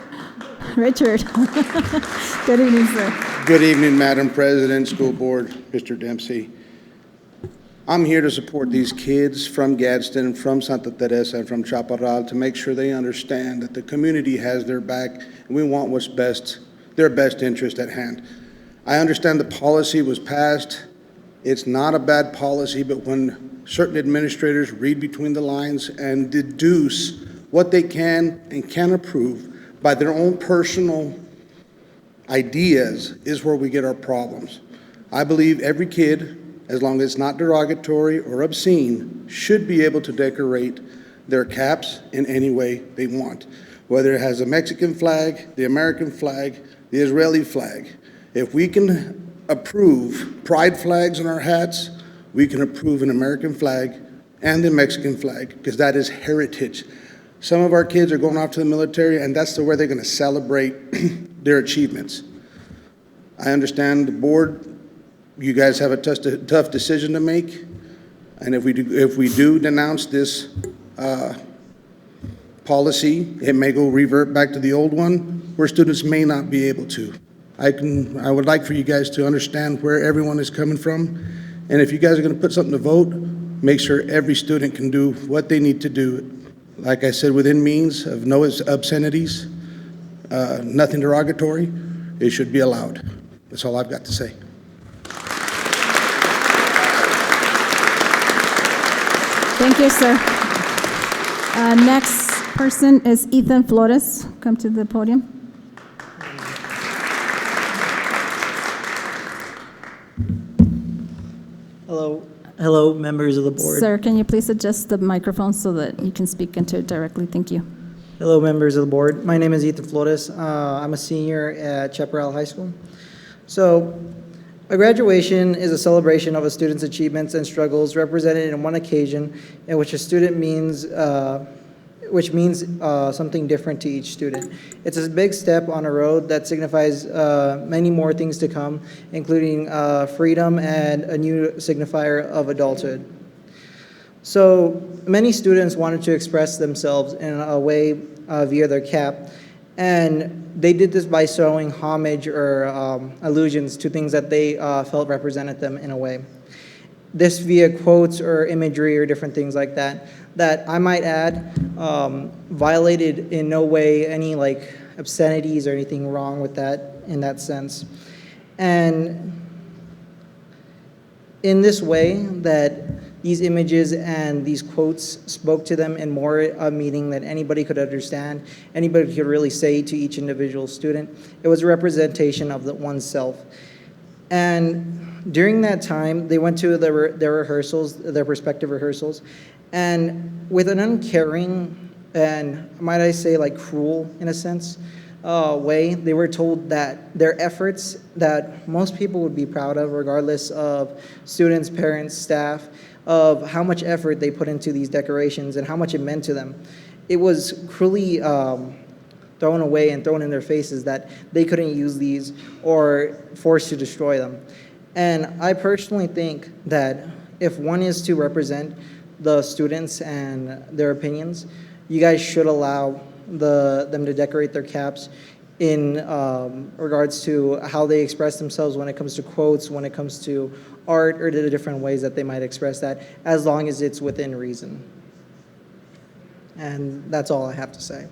Richard. Good evening, sir. Good evening, Madam President, School Board, Mr. Dempsey. I'm here to support these kids from Gadsden, from Santa Teresa, and from Chaparral to make sure they understand that the community has their back and we want what's best, their best interest at hand. I understand the policy was passed. It's not a bad policy, but when certain administrators read between the lines and deduce what they can and can't approve by their own personal ideas is where we get our problems. I believe every kid, as long as it's not derogatory or obscene, should be able to decorate their caps in any way they want, whether it has a Mexican flag, the American flag, the Israeli flag. If we can approve pride flags on our hats, we can approve an American flag and the Mexican flag, because that is heritage. Some of our kids are going off to the military, and that's where they're going to celebrate their achievements. I understand the board, you guys have a tough decision to make, and if we do denounce this policy, it may go revert back to the old one, where students may not be able to. I would like for you guys to understand where everyone is coming from, and if you guys are going to put something to vote, make sure every student can do what they need to do. Like I said, within means of no obscenities, nothing derogatory, it should be allowed. That's all I've got to say. Thank you, sir. Next person is Ethan Flores. Come to the podium. Hello, members of the board. Sir, can you please adjust the microphone so that you can speak into it directly? Thank you. Hello, members of the board. My name is Ethan Flores. I'm a senior at Chaparral High School. So, a graduation is a celebration of a student's achievements and struggles represented in one occasion in which a student means something different to each student. It's a big step on a road that signifies many more things to come, including freedom and a new signifier of adulthood. So many students wanted to express themselves in a way via their cap, and they did this by showing homage or allusions to things that they felt represented them in a way. This via quotes or imagery or different things like that, that I might add, violated in no way any like obscenities or anything wrong with that in that sense. And in this way that these images and these quotes spoke to them in more a meaning that anybody could understand, anybody could really say to each individual student. It was a representation of oneself. And during that time, they went to their rehearsals, their respective rehearsals, and with an uncaring and, might I say, like cruel, in a sense, way, they were told that their efforts that most people would be proud of, regardless of students, parents, staff, of how much effort they put into these decorations and how much it meant to them. It was cruelly thrown away and thrown in their faces that they couldn't use these or forced to destroy them. And I personally think that if one is to represent the students and their opinions, you guys should allow them to decorate their caps in regards to how they express themselves when it comes to quotes, when it comes to art, or the different ways that they might express that, as long as it's within reason. And that's all I have to say.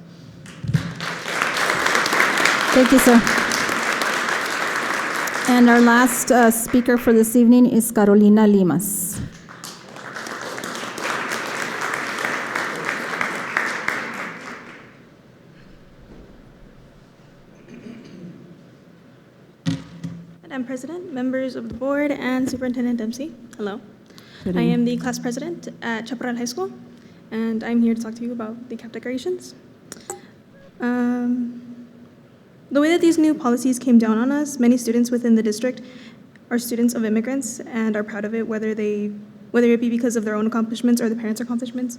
Thank you, sir. And our last speaker for this evening is Carolina Limas. Madam President, members of the board, and Superintendent Dempsey, hello. I am the class president at Chaparral High School, and I'm here to talk to you about the cap decorations. The way that these new policies came down on us, many students within the district are students of immigrants and are proud of it, whether it be because of their own accomplishments or the parents' accomplishments.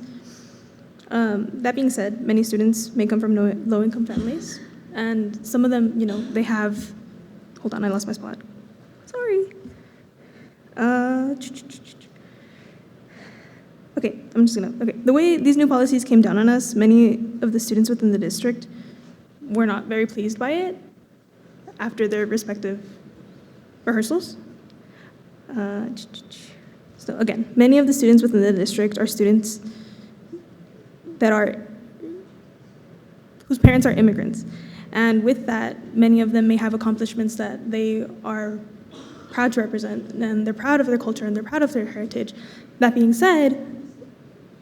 That being said, many students may come from low-income families, and some of them, they have. Hold on, I lost my spot. Sorry. Okay, the way these new policies came down on us, many of the students within the district were not very pleased by it after their respective rehearsals. So again, many of the students within the district are students whose parents are immigrants. And with that, many of them may have accomplishments that they are proud to represent, and they're proud of their culture and they're proud of their heritage. That being said,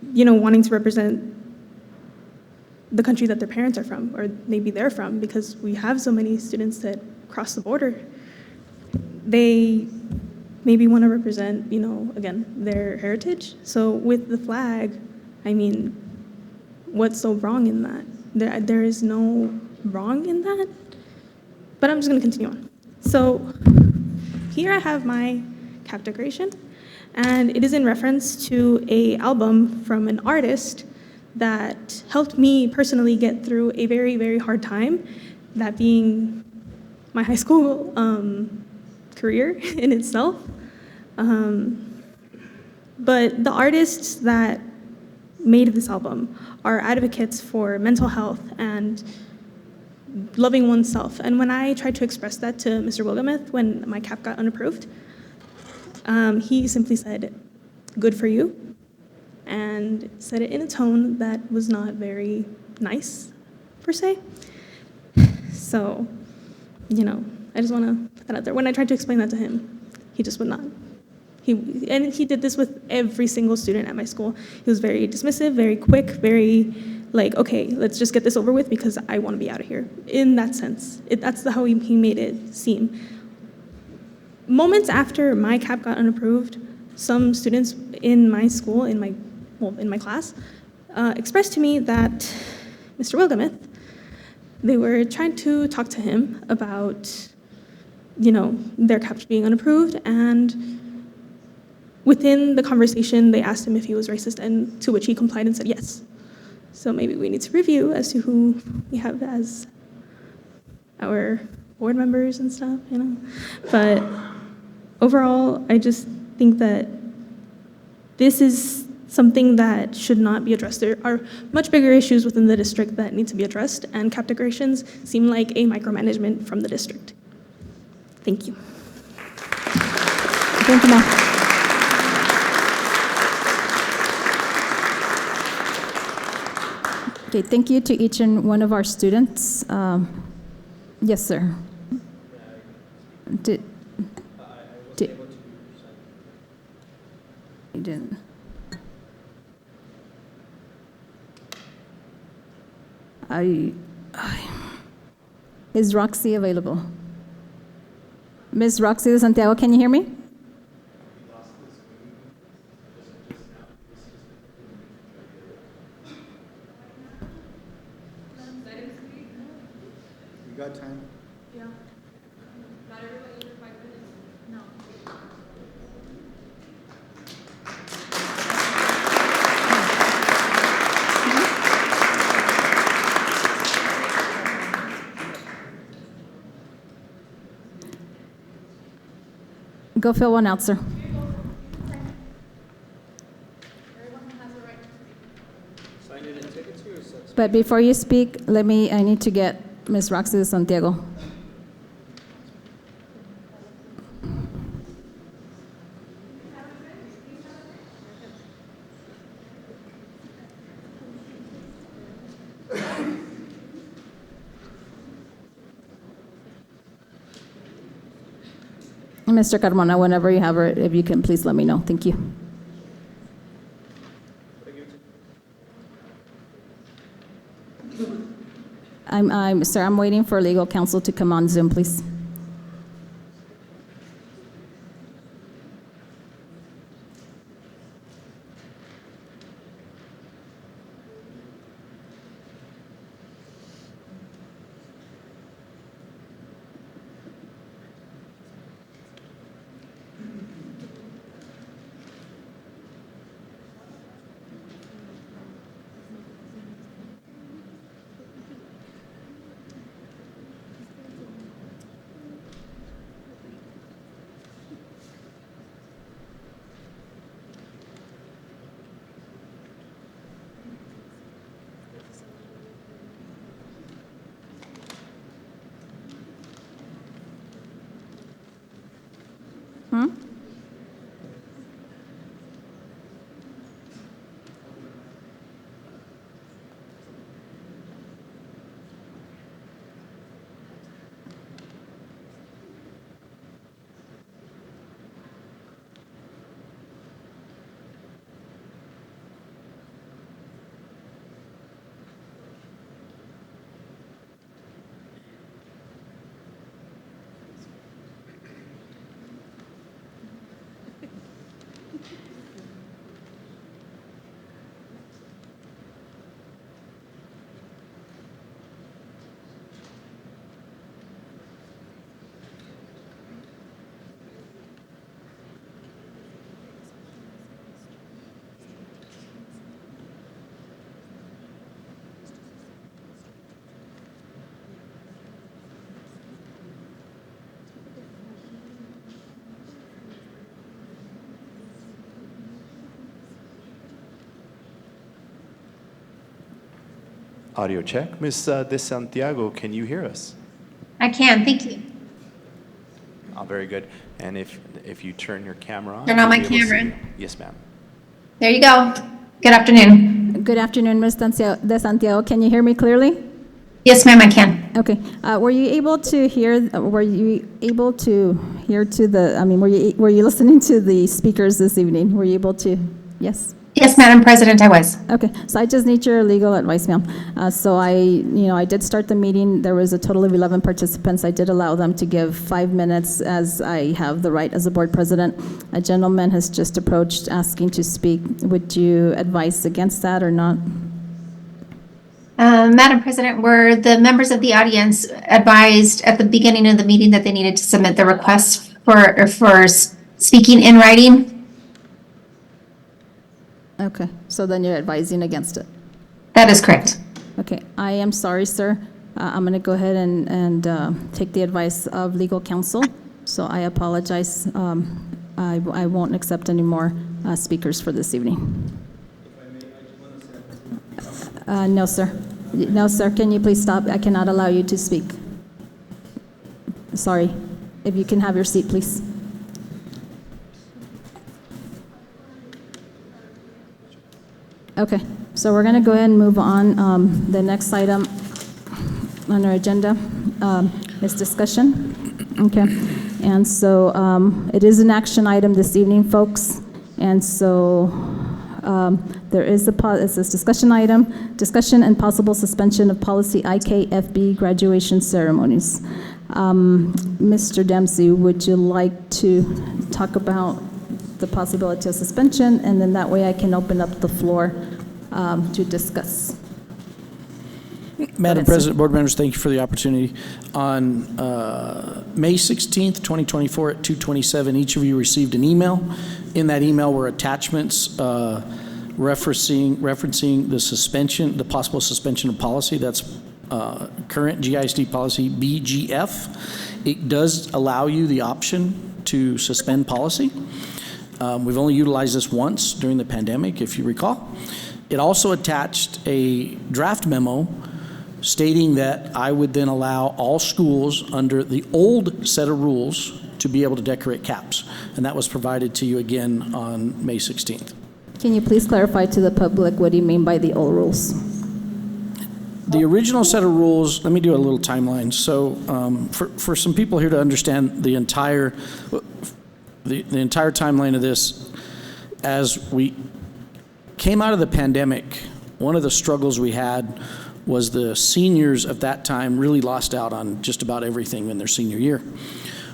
wanting to represent the country that their parents are from, or maybe they're from, because we have so many students that cross the border. They maybe want to represent, again, their heritage. So with the flag, I mean, what's so wrong in that? There is no wrong in that. But I'm just going to continue on. So here I have my cap decoration, and it is in reference to an album from an artist that helped me personally get through a very, very hard time, that being my high school career in itself. But the artists that made this album are advocates for mental health and loving oneself. And when I tried to express that to Mr. Wilgameth when my cap got unapproved, he simply said, "Good for you," and said it in a tone that was not very nice, per se. So, I just want to put that out there. When I tried to explain that to him, he just would not. And he did this with every single student at my school. He was very dismissive, very quick, very like, okay, let's just get this over with because I want to be out of here. In that sense, that's how he made it seem. Moments after my cap got unapproved, some students in my school, in my class, expressed to me that Mr. Wilgameth, they were trying to talk to him about, their caps being unapproved, and within the conversation, they asked him if he was racist, and to which he complied and said yes. So maybe we need to review as to who we have as our board members and stuff, But overall, I just think that this is something that should not be addressed. There are much bigger issues within the district that need to be addressed, and cap decorations seem like a micromanagement from the district. Thank you. Thank you, ma'am. Okay, thank you to each and one of our students. Yes, sir. You didn't. Is Roxy available? Ms. Roxy de Santiago, can you hear me? You got time? Yeah. Not everybody for 5 minutes. No. Go fill one out, sir. But before you speak, I need to get Ms. Roxy de Santiago. Mr. Carmona, whenever you have her, if you can please let me know. Thank you. Sir, I'm waiting for legal counsel to come on Zoom, please. Audio check. Ms. De Santiago, can you hear us? I can, thank you. Oh, very good. And if you turn your camera on. Turn on my we'll be able to see camera. you. Yes, ma'am. There you go. Good afternoon. Good afternoon, Ms. De Santiago. Can you hear me clearly? Yes, ma'am, I can. Okay. Were you able to hear to the, I mean, were you listening to the speakers this evening? Were you able to, yes? Yes, Madam President, I was. Okay, so I just need your legal advice, ma'am. So I did start the meeting. There was a total of 11 participants. I did allow them to give 5 minutes, as I have the right as a board president. A gentleman has just approached asking to speak. Would you advise against that or not? Madam President, were the members of the audience advised at the beginning of the meeting that they needed to submit the request for speaking in writing? Okay, so then you're advising against it? That is correct. Okay, I am sorry, sir. I'm going to go ahead and take the advice of legal counsel, so I apologize. I won't accept any more speakers for this evening. No, sir. No, sir, can you please stop? I cannot allow you to speak. Sorry. If you can have your seat, please. Okay, so we're going to go ahead and move on. The next item on our agenda is discussion. Okay, and so it is an action item this evening, folks. And so there is it says discussion item, discussion and possible suspension of policy IKFB graduation ceremonies. Mr. Dempsey, would you like to talk about the possibility of suspension, and then that way I can open up the floor to discuss. Madam President, board members, thank you for the opportunity. On May 16th, 2024 at 2:27, each of you received an email. In that email were attachments referencing the suspension, the possible suspension of policy. That's current GISD policy BGF. It does allow you the option to suspend policy. We've only utilized this once during the pandemic, if you recall. It also attached a draft memo stating that I would then allow all schools under the old set of rules to be able to decorate caps. And that was provided to you again on May 16th. Can you please clarify to the public what do you mean by the old rules? The original set of rules, let me do a little timeline. So for some people here to understand the entire timeline of this, as we came out of the pandemic, one of the struggles we had was the seniors at that time really lost out on just about everything in their senior year.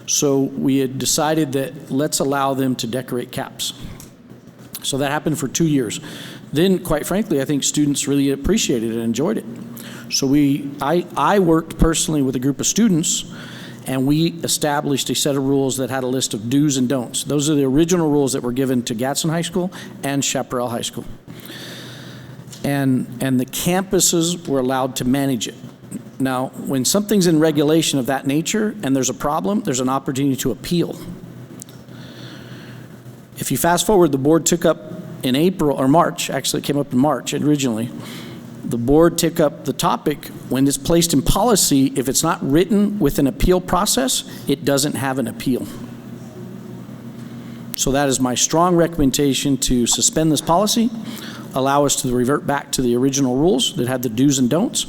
So we had decided that let's allow them to decorate caps. So that happened for 2 years. Then, quite frankly, I think students really appreciated it and enjoyed it. So I worked personally with a group of students, and we established a set of rules that had a list of do's and don'ts. Those are the original rules that were given to Gadsden High School and Chaparral High School. And the campuses were allowed to manage it. Now, when something's in regulation of that nature and there's a problem, there's an opportunity to appeal. If you fast forward, the board took up in April or March, actually it came up in March originally, the board took up the topic when it's placed in policy, if it's not written with an appeal process, it doesn't have an appeal. So that is my strong recommendation to suspend this policy, allow us to revert back to the original rules that had the do's and don'ts.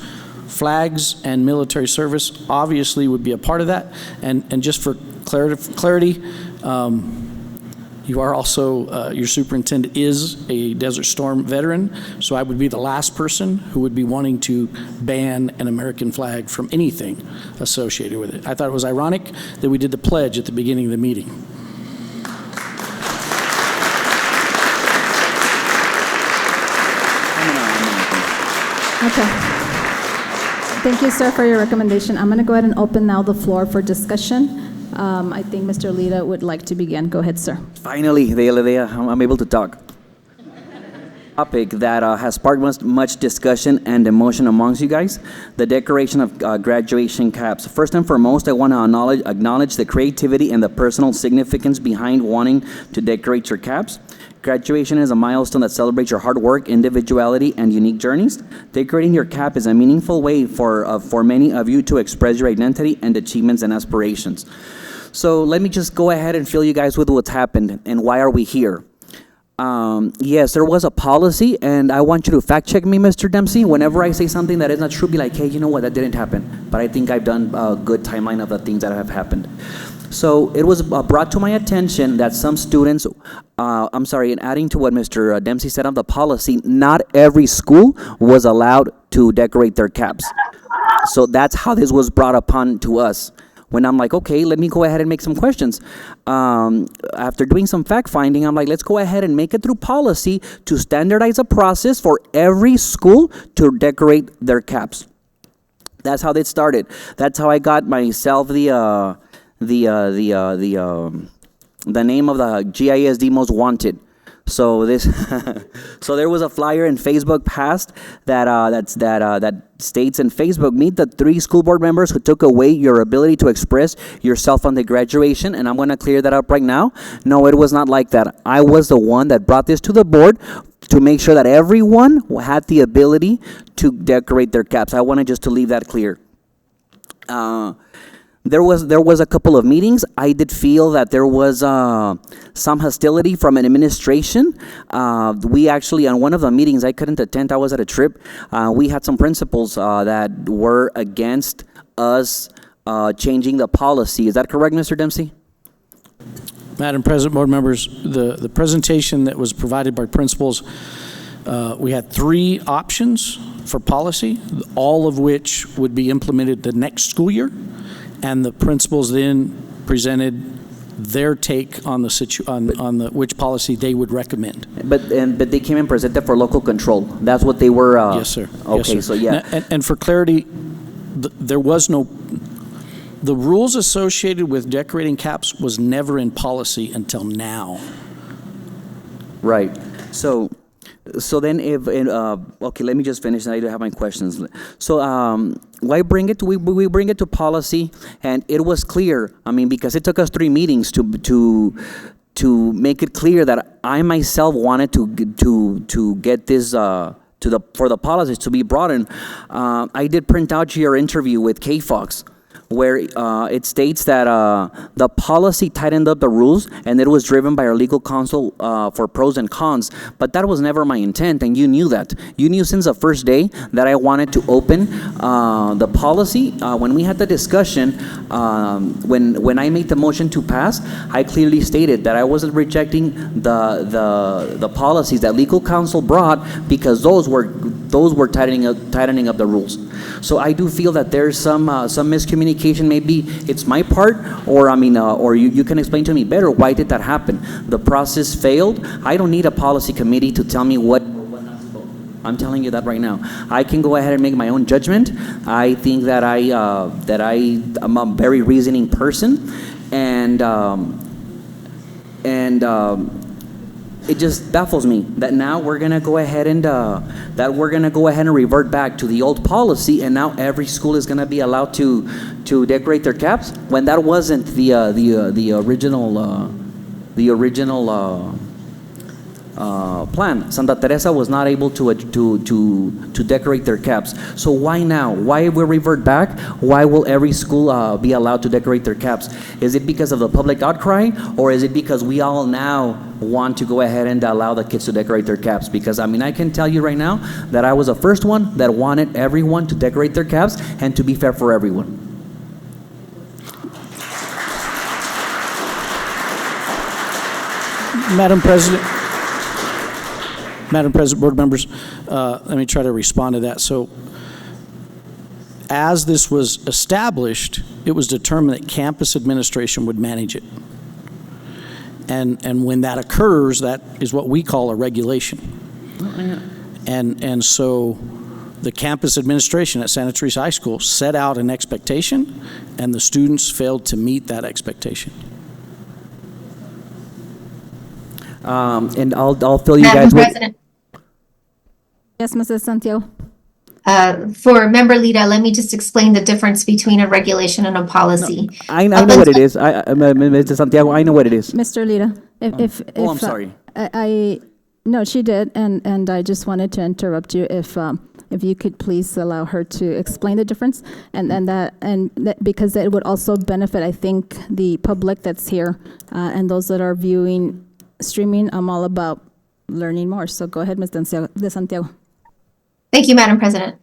Flags and military service obviously would be a part of that. And just for clarity, you are also, your superintendent is a Desert Storm veteran, so I would be the last person who would be wanting to ban an American flag from anything associated with it. I thought it was ironic that we did the pledge at the beginning of the meeting. Okay. Thank you, sir, for your recommendation. I'm going to go ahead and open now the floor for discussion. I think Mr. Lira would like to begin. Go ahead, sir. Finally, I'm able to talk. Topic that has sparked much discussion and emotion amongst you guys, the decoration of graduation caps. First and foremost, I want to acknowledge the creativity and the personal significance behind wanting to decorate your caps. Graduation is a milestone that celebrates your hard work, individuality, and unique journeys. Decorating your cap is a meaningful way for many of you to express your identity and achievements and aspirations. So let me just go ahead and fill you guys with what's happened and why are we here. Yes, there was a policy, and I want you to fact check me, Mr. Dempsey. Whenever I say something that is not true, be like, hey, you know what, that didn't happen. But I think I've done a good timeline of the things that have happened. So it was brought to my attention that some students, and adding to what Mr. Dempsey said on the policy, not every school was allowed to decorate their caps. So that's how this was brought upon to us. When I'm like, okay, let me go ahead and make some questions. After doing some fact finding, I'm like, let's go ahead and make it through policy to standardize a process for every school to decorate their caps. That's how it started. That's how I got myself the name of the GISD Most Wanted. So this, so there was a flyer in Facebook passed that states in Facebook, meet the 3 school board members who took away your ability to express yourself on the graduation. And I'm going to clear that up right now. No, it was not like that. I was the one that brought this to the board to make sure that everyone had the ability to decorate their caps. I wanted just to leave that clear. There was a couple of meetings. I did feel that there was some hostility from an administration. We actually, on one of the meetings, I couldn't attend. I was at a trip. We had some principals that were against us changing the policy. Is that correct, Mr. Dempsey? Madam President, board members, the presentation that was provided by principals, we had 3 options for policy, all of which would be implemented the next school year. And the principals then presented their take on the which policy they would recommend. But they came and presented for local control. That's what they were. Yes, sir. Okay, yes, sir. So yeah. And for clarity, there was no. The rules associated with decorating caps was never in policy until now. Right. So then okay, let me just finish and I do have my questions. So why bring it to, we bring it to policy, and it was clear, I mean, because it took us 3 meetings to make it clear that I myself wanted to get this for the policies to be brought in. I did print out your interview with K-Fox, where it states that the policy tightened up the rules and it was driven by our legal counsel for pros and cons. But that was never my intent, and you knew that. You knew since the first day that I wanted to open the policy. When we had the discussion, when I made the motion to pass, I clearly stated that I wasn't rejecting the policies that legal counsel brought, because those were tightening up the rules. So I do feel that there's some miscommunication. Maybe it's my part, or or you can explain to me better, why did that happen? The process failed. I don't need a policy committee to tell me what not to vote. I'm telling you that right now. I can go ahead and make my own judgment. I think that I'm a very reasoning person, and it just baffles me that now we're gonna go ahead and revert back to the old policy, and now every school is gonna be allowed to decorate their caps, when that wasn't the original plan. Santa Teresa was not able to decorate their caps. So why now? Why will revert back? Why will every school be allowed to decorate their caps? Is it because of the public outcry, or is it because we all now want to go ahead and allow the kids to decorate their caps? Because I can tell you right now that I was the first one that wanted everyone to decorate their caps and to be fair for everyone. Madam President, board members, let me try to respond to that. So, as this was established, it was determined that campus administration would manage it. And when that occurs, that is what we call a regulation. And so the campus administration at Santa Teresa High School set out an expectation, and the students failed to meet that expectation. And I'll fill you Madam guys with. President, Yes, Mrs. Santiago. for Member Lita, let me just explain the difference between a regulation and a policy. I know what it is. Mr. Santiago, I know what it is. Mr. Lita, if I'm sorry. No, she did, and I just wanted to interrupt you if you could please allow her to explain the difference, because it would also benefit, I think, the public that's here and those that are viewing, streaming. I'm all about learning more. So go ahead, Ms. De Santiago. Thank you, Madam President.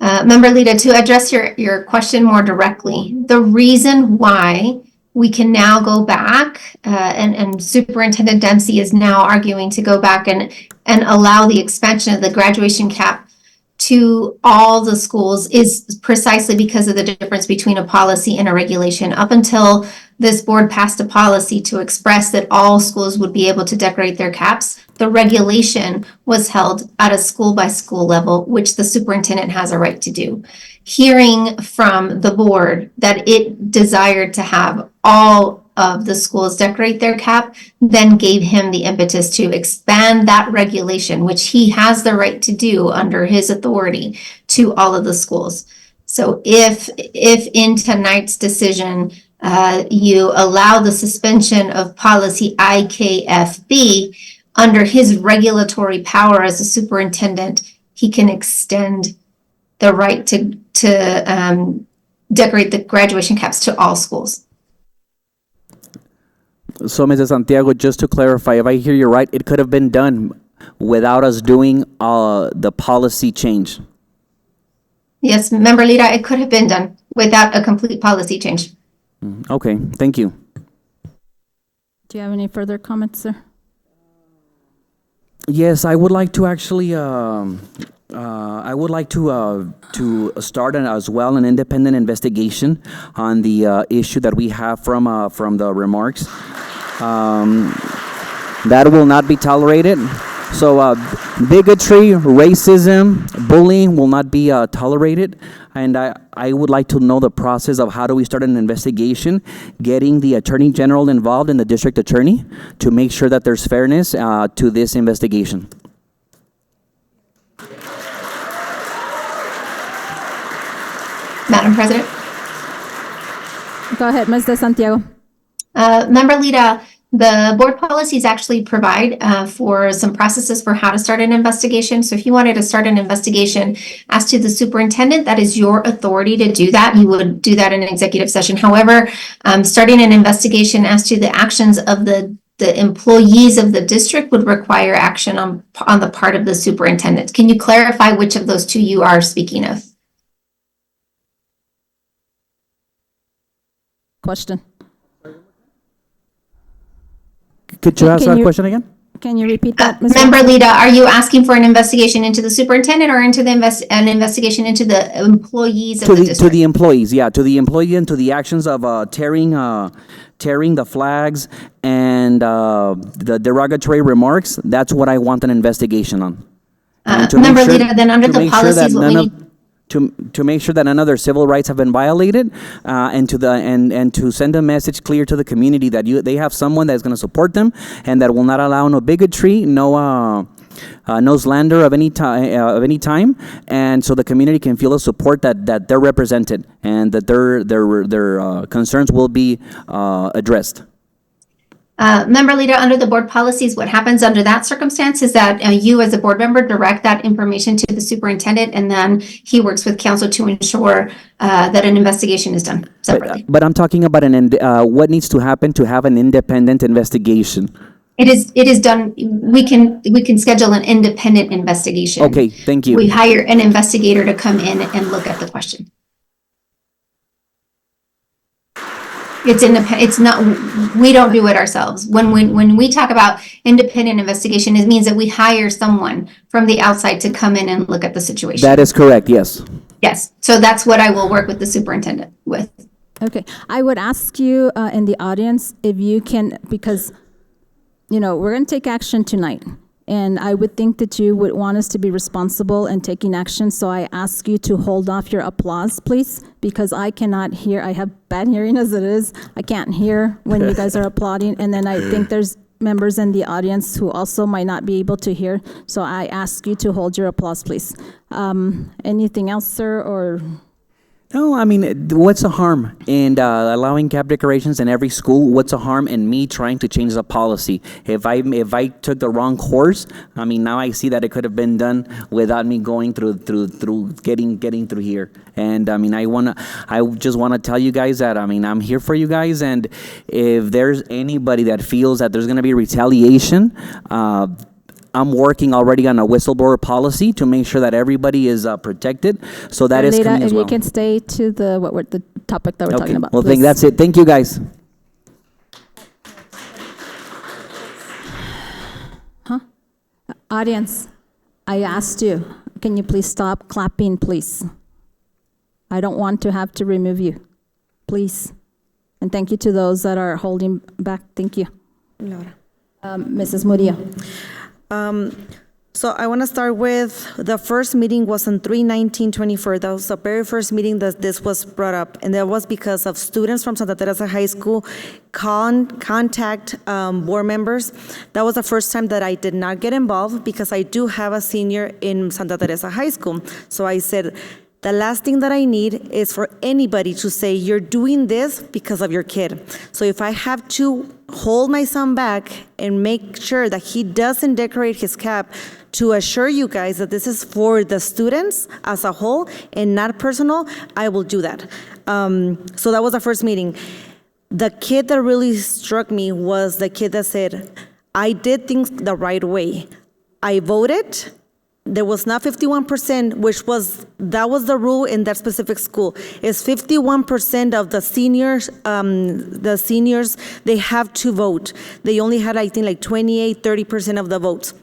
Member Lita, to address your question more directly, the reason why we can now go back, and Superintendent Dempsey is now arguing to go back and allow the expansion of the graduation cap to all the schools is precisely because of the difference between a policy and a regulation. Up until this board passed a policy to express that all schools would be able to decorate their caps, the regulation was held at a school by school level, which the superintendent has a right to do. Hearing from the board that it desired to have all of the schools decorate their cap, then gave him the impetus to expand that regulation, which he has the right to do under his authority, to all of the schools. So if in tonight's decision, you allow the suspension of policy IKFB, under his regulatory power as a superintendent, he can extend the right to decorate the graduation caps to all schools. So, Mrs. Santiago, just to clarify, if I hear you right, it could have been done without us doing the policy change. Yes, Member Lira, it could have been done without a complete policy change. Okay, thank you. Do you have any further comments, sir? Yes, I would like to actually, I would like to start as well an independent investigation on the issue that we have from the remarks. That will not be tolerated. So bigotry, racism, bullying will not be tolerated. And I would like to know the process of how do we start an investigation, getting the Attorney General involved and the District Attorney to make sure that there's fairness to this investigation. Madam President. Go ahead, Ms. De Santiago. Member Lita, the board policies actually provide for some processes for how to start an investigation. So if you wanted to start an investigation as to the superintendent, that is your authority to do that. You would do that in an executive session. However, starting an investigation as to the actions of the employees of the district would require action on the part of the superintendent. Can you clarify which of those two you are speaking of? Question. Could you ask that question again? Can you repeat that, Ms. Member Lita, are you asking for an investigation into the superintendent or into an investigation into the employees of the district? To the employees, yeah, to the employee and to the actions of tearing the flags and the derogatory remarks. That's what I want an investigation on. Member Lita, then under the policies, what we need. To make sure that none of their civil rights have been violated, and to send a message clear to the community that they have someone that's going to support them and that will not allow no bigotry, no slander of any time, and so the community can feel the support that they're represented and that their concerns will be addressed. Member Lita, under the board policies, what happens under that circumstance is that you as a board member direct that information to the superintendent, and then he works with council to ensure that an investigation is done separately. But I'm talking about what needs to happen to have an independent investigation. It is done. We can schedule an independent investigation. Okay, thank you. We hire an investigator to come in and look at the question. It's not, we don't do it ourselves. When we talk about independent investigation, it means that we hire someone from the outside to come in and look at the situation. That is correct, yes. Yes, so that's what I will work with the superintendent with. Okay, I would ask you in the audience if you can, because, we're going to take action tonight. And I would think that you would want us to be responsible in taking action. So I ask you to hold off your applause, please, because I cannot hear. I have bad hearing as it is. I can't hear when you guys are applauding. And then I think there's members in the audience who also might not be able to hear. So I ask you to hold your applause, please. Anything else, sir, or? No, I mean, what's the harm in allowing cap decorations in every school? What's the harm in me trying to change the policy? If I took the wrong course, I mean, now I see that it could have been done without me going through getting through here. And I mean, I just wanna tell you guys that I mean, I'm here for you guys. And if there's anybody that feels that there's gonna be retaliation, I'm working already on a whistleblower policy to make sure that everybody is protected. So that is Lita, coming as well. if you can stay to the topic that we're talking about. Well, please. that's it. Thank you, guys. Audience, I asked you, can you please stop clapping, please? I don't want to have to remove you, please. And thank you to those that are holding back. Thank you. Laura. Mrs. Murillo. So I want to start with the first meeting was on 3/19/24. That was the very first meeting that this was brought up, and that was because of students from Santa Teresa High School contact board members. That was the first time that I did not get involved because I do have a senior in Santa Teresa High School. So I said, the last thing that I need is for anybody to say, you're doing this because of your kid. So if I have to hold my son back and make sure that he doesn't decorate his cap to assure you guys that this is for the students as a whole and not personal, I will do that. So that was the first meeting. The kid that really struck me was the kid that said, I did things the right way. I voted. There was not 51%, that was the rule in that specific school. Is 51% of the seniors, they have to vote. They only had, I think, like 28, 30% of the votes.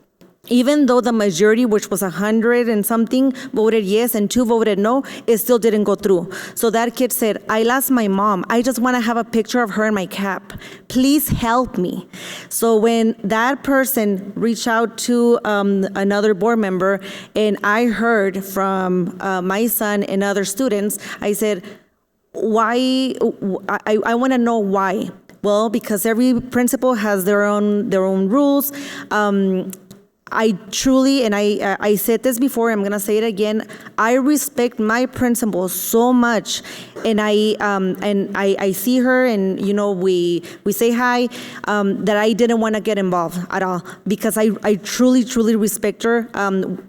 Even though the majority, which was 100 and something, voted yes and 2 voted no, it still didn't go through. So that kid said, I lost my mom. I just want to have a picture of her in my cap. Please help me. So when that person reached out to another board member and I heard from my son and other students, I said, why? I want to know why. Well, because every principal has their own rules. I truly, and I said this before, I'm gonna say it again, I respect my principal so much, and I see her, and you know, we say hi, that I didn't want to get involved at all, because I truly respect her.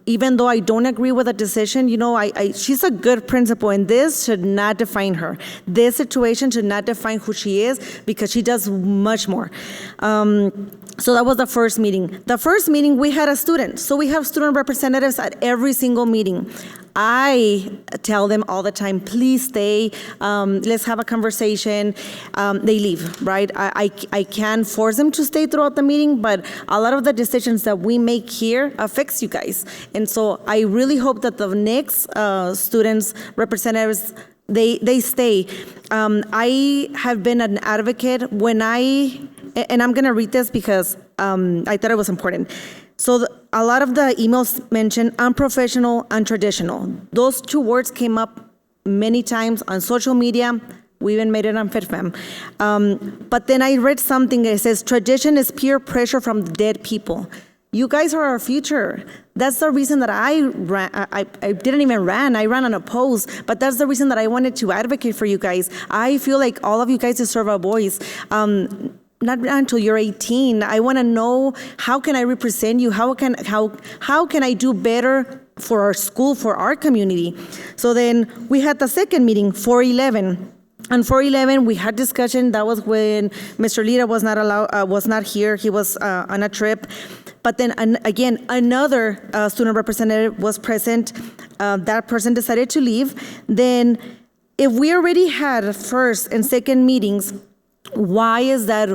Even though I don't agree with the decision, you know, she's a good principal, and this should not define her. This situation should not define who she is, because she does much more. So that was the first meeting. The first meeting, we had a student. So we have student representatives at every single meeting. I tell them all the time, please stay, let's have a conversation. They leave, right? I can't force them to stay throughout the meeting, but a lot of the decisions that we make here affects you guys. And so I really hope that the next students, representatives, they stay. I have been an advocate and I'm gonna read this because I thought it was important. So a lot of the emails mentioned unprofessional, untraditional. Those 2 words came up many times on social media. We even made it on FitFam. But then I read something that says, tradition is peer pressure from dead people. You guys are our future. That's the reason that I ran. I didn't even run. I ran unopposed. But that's the reason that I wanted to advocate for you guys. I feel like all of you guys deserve a voice. Not until you're 18. I want to know, how can I represent you? How can I do better for our school, for our community? So then we had the second meeting, 4/11. On 4/11, we had discussion. That was when Mr. Lira was not here. He was on a trip. But then again, another student representative was present. That person decided to leave. Then, if we already had first and second meetings, why is that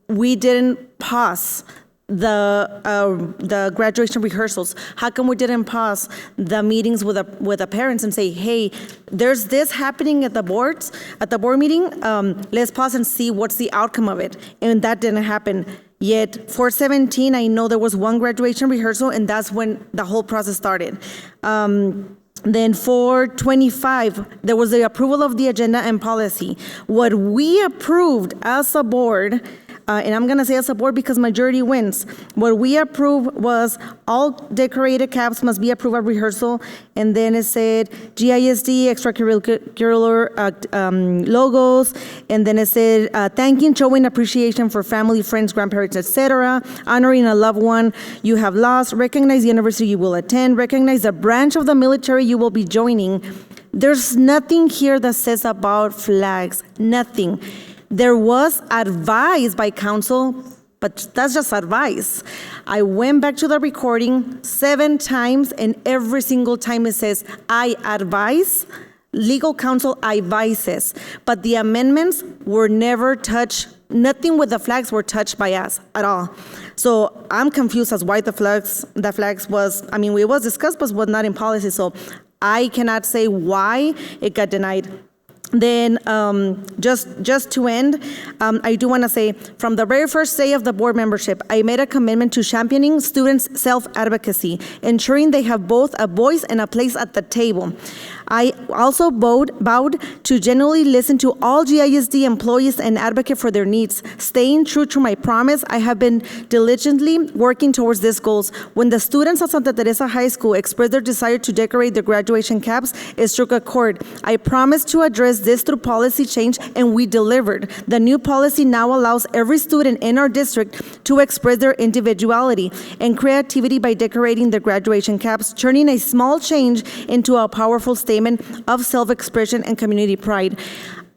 we didn't pause the graduation rehearsals? How come we didn't pause the meetings with the parents and say, hey, there's this happening at the board meeting, let's pause and see what's the outcome of it? And that didn't happen. Yet for 17, I know there was one graduation rehearsal, and that's when the whole process started. Then for 25, there was the approval of the agenda and policy. What we approved as a board and I'm gonna say as a board because majority wins. What we approved was all decorated caps must be approved at rehearsal, and then it said GISD, extracurricular logos, and then it said thanking, showing appreciation for family, friends, grandparents, etc., honoring a loved one you have lost, recognize the university you will attend, recognize the branch of the military you will be joining. There's nothing here that says about flags, nothing. There was advice by council, but that's just advice. I went back to the recording 7 times, and every single time it says, I advise, legal counsel advises, but the amendments were never touched. Nothing with the flags were touched by us at all. So I'm confused as why the flags was, I mean, it was discussed, but was not in policy, so I cannot say why it got denied. Then just to end, I do want to say, from the very first day of the board membership, I made a commitment to championing students' self-advocacy, ensuring they have both a voice and a place at the table. I also vowed to genuinely listen to all GISD employees and advocate for their needs. Staying true to my promise, I have been diligently working towards these goals. When the students at Santa Teresa High School expressed their desire to decorate their graduation caps, it struck a chord. I promised to address this through policy change, and we delivered. The new policy now allows every student in our district to express their individuality and creativity by decorating their graduation caps, turning a small change into a powerful statement of self-expression and community pride.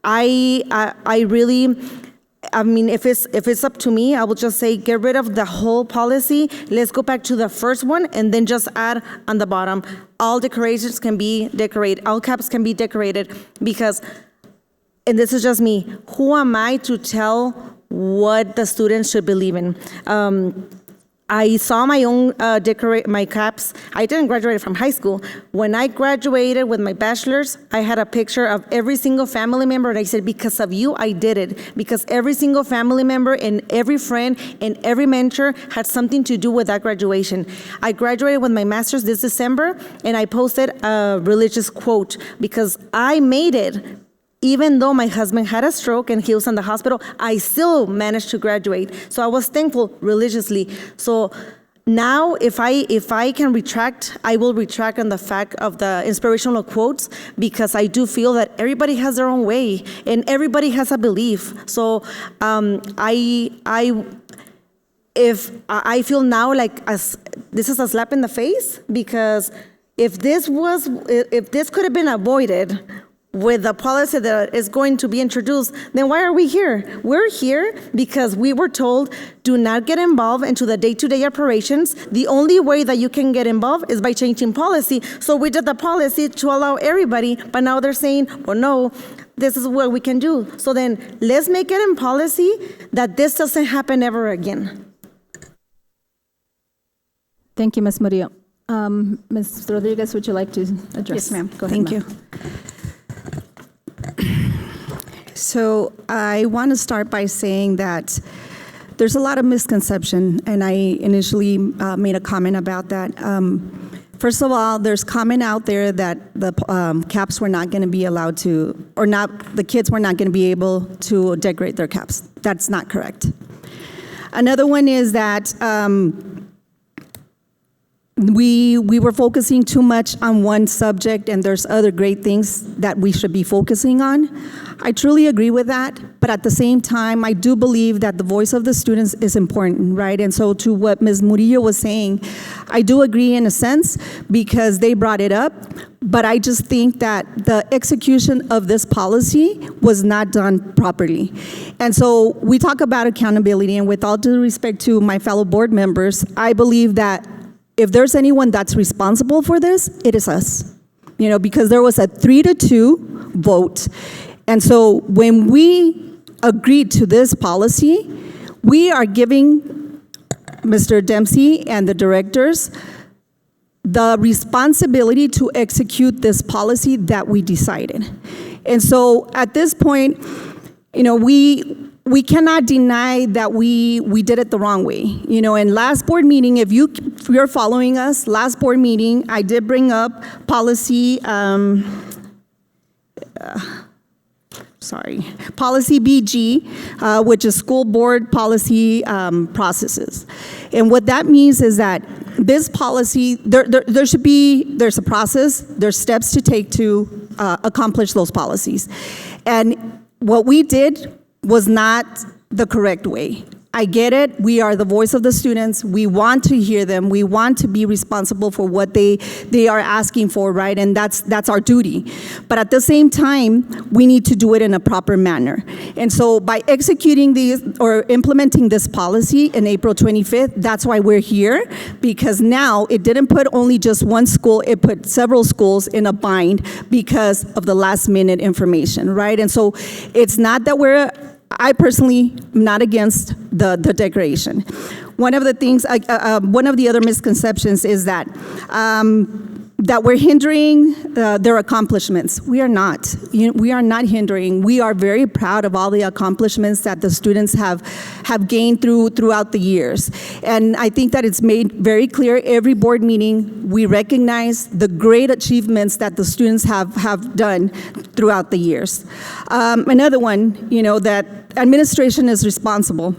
I really, I mean, if it's up to me, I will just say get rid of the whole policy. Let's go back to the first one and then just add on the bottom, all decorations can be decorated, all caps can be decorated, because, and this is just me, who am I to tell what the students should believe in? I saw my own my caps. I didn't graduate from high school. When I graduated with my bachelor's, I had a picture of every single family member, and I said, because of you, I did it. Because every single family member and every friend and every mentor had something to do with that graduation. I graduated with my master's this December, and I posted a religious quote because I made it. Even though my husband had a stroke and he was in the hospital, I still managed to graduate. So I was thankful religiously. So now if I can retract, I will retract on the fact of the inspirational quotes, because I do feel that everybody has their own way and everybody has a belief. So I feel now like this is a slap in the face, because if this could have been avoided with the policy that is going to be introduced, then why are we here? We're here because we were told, do not get involved into the day-to-day operations. The only way that you can get involved is by changing policy. So we did the policy to allow everybody, but now they're saying, well, no, this is what we can do. So then let's make it in policy that this doesn't happen ever again. Thank you, Ms. Murillo. Ms. Rodriguez, would you like to address? Yes, ma'am. Go ahead, Thank you. So I want to start by saying that there's a lot of misconception, and I initially made a comment about that. First of all, there's comment out there that the caps were not going to be allowed to, or not, the kids were not going to be able to decorate their caps. That's not correct. Another one is that we were focusing too much on one subject, and there's other great things that we should be focusing on. I truly agree with that, but at the same time, I do believe that the voice of the students is important, right? And so to what Ms. Murillo was saying, I do agree in a sense, because they brought it up, but I just think that the execution of this policy was not done properly. And so we talk about accountability, and with all due respect to my fellow board members, I believe that if there's anyone that's responsible for this, it is us. You know, because there was a 3-2 vote. And so when we agreed to this policy, we are giving Mr. Dempsey and the directors the responsibility to execute this policy that we decided. And so at this point, you know, we cannot deny that we did it the wrong way. You know, in last board meeting, if you're following us, last board meeting, I did bring up policy policy BG, which is school board policy processes. And what that means is that this policy, there's a process, there's steps to take to accomplish those policies. And what we did was not the correct way. I get it. We are the voice of the students. We want to hear them. We want to be responsible for what they are asking for, right? And that's our duty. But at the same time, we need to do it in a proper manner. And so by executing these or implementing this policy in April 25th, that's why we're here, because now it didn't put only just one school, it put several schools in a bind because of the last minute information, right? And so it's not that I personally am not against the declaration. One of the things, one of the other misconceptions is that we're hindering their accomplishments. We are not. We are not hindering. We are very proud of all the accomplishments that the students have gained throughout the years. And I think that it's made very clear every board meeting, we recognize the great achievements that the students have done throughout the years. Another one, that administration is responsible.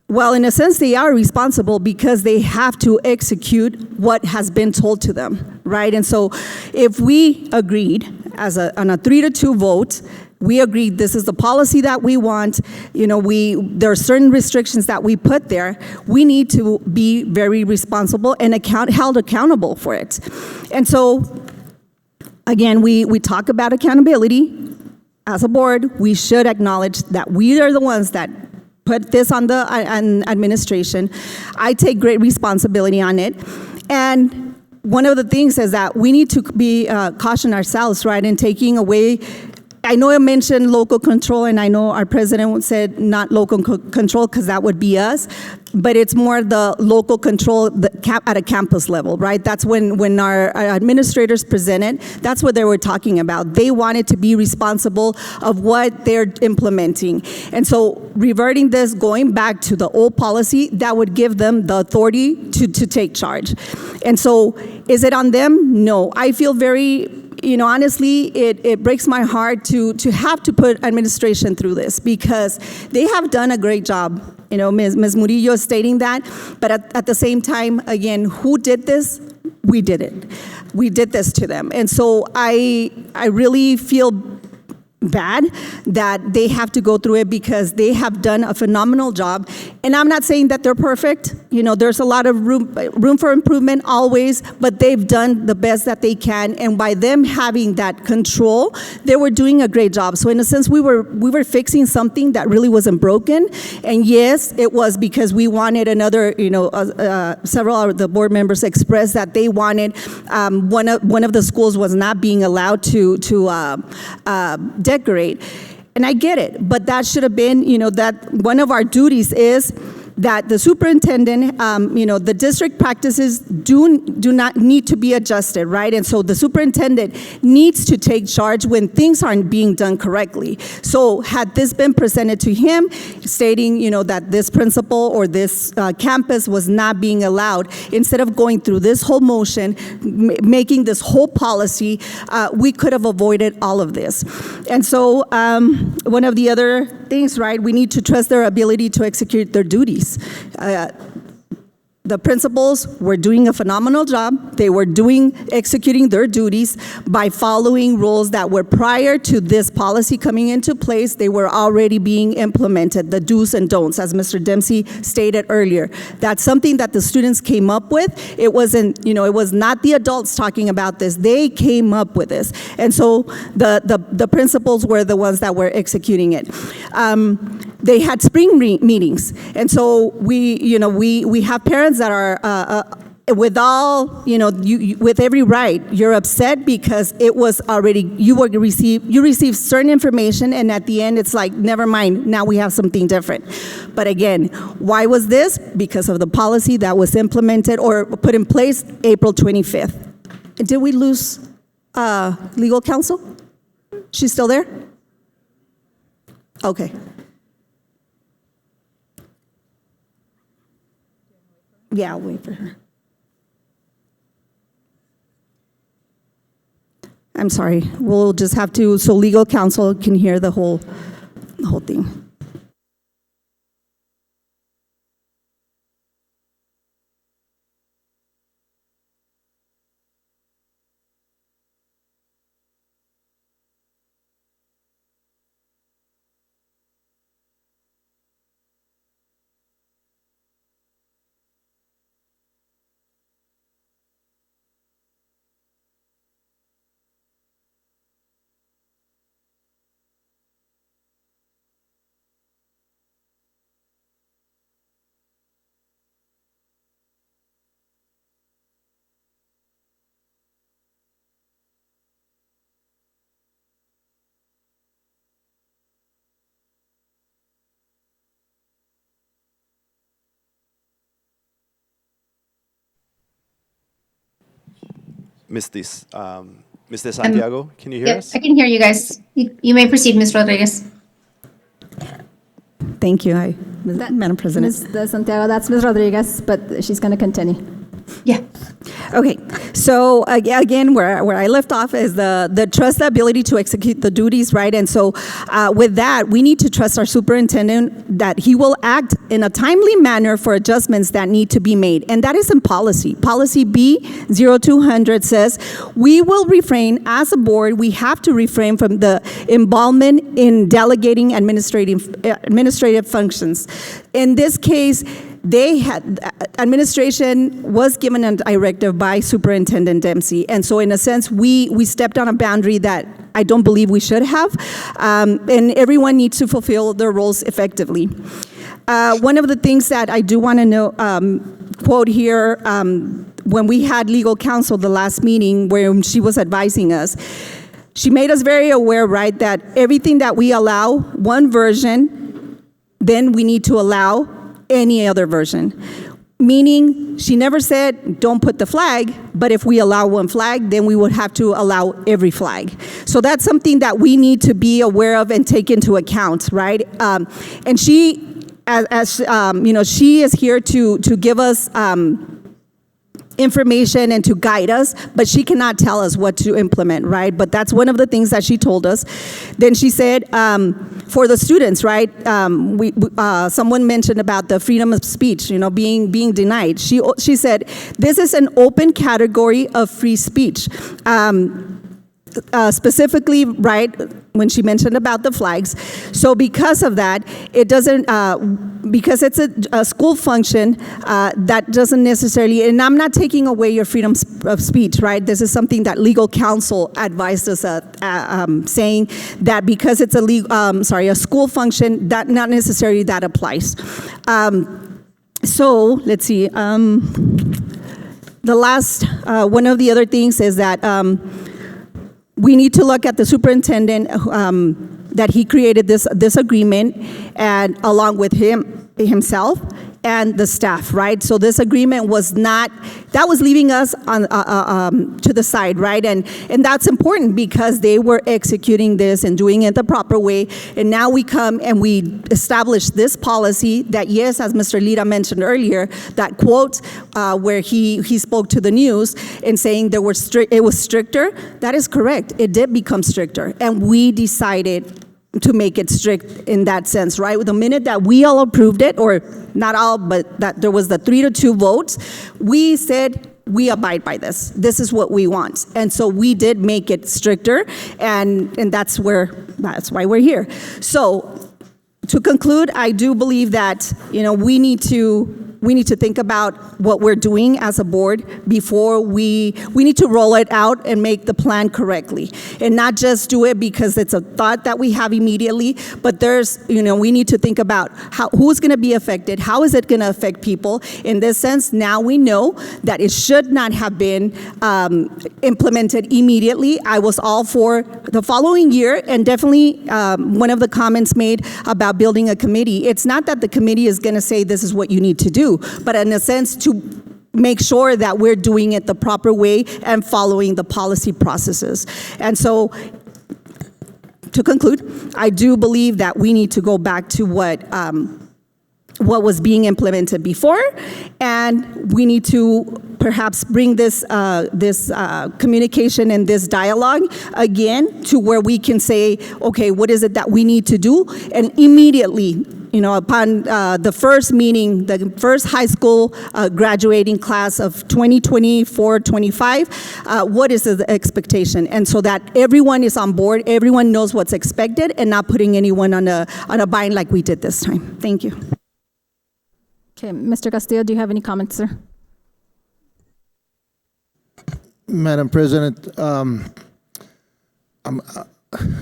Well, in a sense, they are responsible because they have to execute what has been told to them, right? And so if we agreed on a 3-2 vote, we agreed this is the policy that we want, there are certain restrictions that we put there, we need to be very responsible and held accountable for it. And so, again, we talk about accountability. As a board, we should acknowledge that we are the ones that put this on the administration. I take great responsibility on it. And one of the things is that we need to be caution ourselves, right, in taking away. I know I mentioned local control, and I know our president said not local control because that would be us, but it's more the local control at a campus level, right? That's when our administrators presented, that's what they were talking about. They wanted to be responsible of what they're implementing. And so reverting this, going back to the old policy, that would give them the authority to take charge. And so is it on them? No. I feel very, honestly, it breaks my heart to have to put administration through this because they have done a great job. Ms. Murillo is stating that, but at the same time, again, who did this? We did it. We did this to them. And so I really feel bad that they have to go through it because they have done a phenomenal job. And I'm not saying that they're perfect. There's a lot of room for improvement always, but they've done the best that they can. And by them having that control, they were doing a great job. So in a sense, we were fixing something that really wasn't broken. And yes, it was because we wanted another, several of the board members expressed that they wanted one of the schools was not being allowed to decorate. And I get it, but that should have been, that one of our duties is that the superintendent, the district practices do not need to be adjusted, right? And so the superintendent needs to take charge when things aren't being done correctly. So had this been presented to him, stating, that this principal or this campus was not being allowed, instead of going through this whole motion, making this whole policy, we could have avoided all of this. And so one of the other things, right, we need to trust their ability to execute their duties. The principals were doing a phenomenal job. They were executing their duties by following rules that were prior to this policy coming into place. They were already being implemented, the do's and don'ts, as Mr. Dempsey stated earlier. That's something that the students came up with. It wasn't, it was not the adults talking about this. They came up with this. And so the principals were the ones that were executing it. They had spring meetings. And so we have parents that are with all, with every right, you're upset because it was already, you received certain information, and at the end it's like, never mind, now we have something different. But again, why was this? Because of the policy that was implemented or put in place April 25th. Did we lose legal counsel? She's still there? Okay. Yeah, I'll wait for her. I'm sorry, we'll just have to, so legal counsel can hear the whole thing. Mr. Santiago, can you hear Yep, us? I can hear you guys. You may proceed, Ms. Rodriguez. Thank you, Madam President. Ms. De Santiago, that's Ms. Rodriguez, but she's going to continue. Yeah. Okay, so again, where I left off is the trust the ability to execute the duties, right? And so with that, we need to trust our superintendent that he will act in a timely manner for adjustments that need to be made. And that is in policy. Policy B0200 says, we will refrain, as a board, we have to refrain from the involvement in delegating administrative functions. In this case, administration was given a directive by Superintendent Dempsey. And so in a sense, we stepped on a boundary that I don't believe we should have. And everyone needs to fulfill their roles effectively. One of the things that I do want to know, quote here, when we had legal counsel the last meeting where she was advising us, she made us very aware, right, that everything that we allow, one version, then we need to allow any other version. Meaning, she never said, don't put the flag, but if we allow one flag, then we would have to allow every flag. So that's something that we need to be aware of and take into account, right? And she, she is here to give us information and to guide us, but she cannot tell us what to implement, right? But that's one of the things that she told us. Then she said, for the students, right? Someone mentioned about the freedom of speech, being denied. She said, this is an open category of free speech. Specifically, right, when she mentioned about the flags. So because of that, it doesn't, because it's a school function, that doesn't necessarily, and I'm not taking away your freedom of speech, right? This is something that legal counsel advised us, saying that because it's a school function, that not necessarily that applies. So let's see, the last, one of the other things is that, we need to look at the superintendent, that he created this agreement, and along with himself and the staff, right? So this agreement was not, that was leaving us on to the side, right? And that's important because they were executing this and doing it the proper way. And now we come and we establish this policy that, yes, as Mr. Lira mentioned earlier, that quote where he spoke to the news and saying it was stricter. That is correct. It did become stricter, and we decided to make it strict in that sense, right? The minute that we all approved it, or not all, but that there was the 3-2 votes, we said, we abide by this. This is what we want. And so we did make it stricter, and that's why we're here. So to conclude, I do believe that, we need to think about what we're doing as a board before we need to roll it out and make the plan correctly, and not just do it because it's a thought that we have immediately, but we need to think about who's going to be affected, how is it going to affect people. In this sense, now we know that it should not have been implemented immediately. I was all for the following year, and definitely one of the comments made about building a committee. It's not that the committee is going to say this is what you need to do, but in a sense to make sure that we're doing it the proper way and following the policy processes. And so, to conclude, I do believe that we need to go back to what what was being implemented before, and we need to perhaps bring this communication and this dialogue again to where we can say, okay, what is it that we need to do? And immediately, upon the first meeting, the first high school graduating class of 2024-25, what is the expectation? And so that everyone is on board, everyone knows what's expected, and not putting anyone on a bind like we did this time. Thank you. Okay, Mr. Castillo, do you have any comments, sir? Madam President,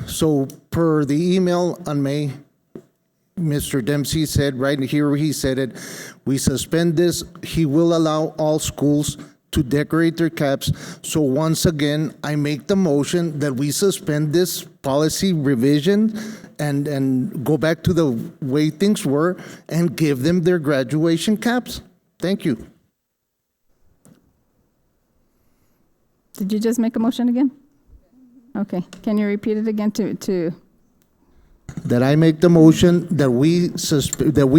so per the email on May, Mr. Dempsey said, right here he said it, we suspend this. He will allow all schools to decorate their caps. So once again, I make the motion that we suspend this policy revision and go back to the way things were and give them their graduation caps. Thank you. Did you just make a motion again? Okay, can you repeat it again to? That I make the motion that we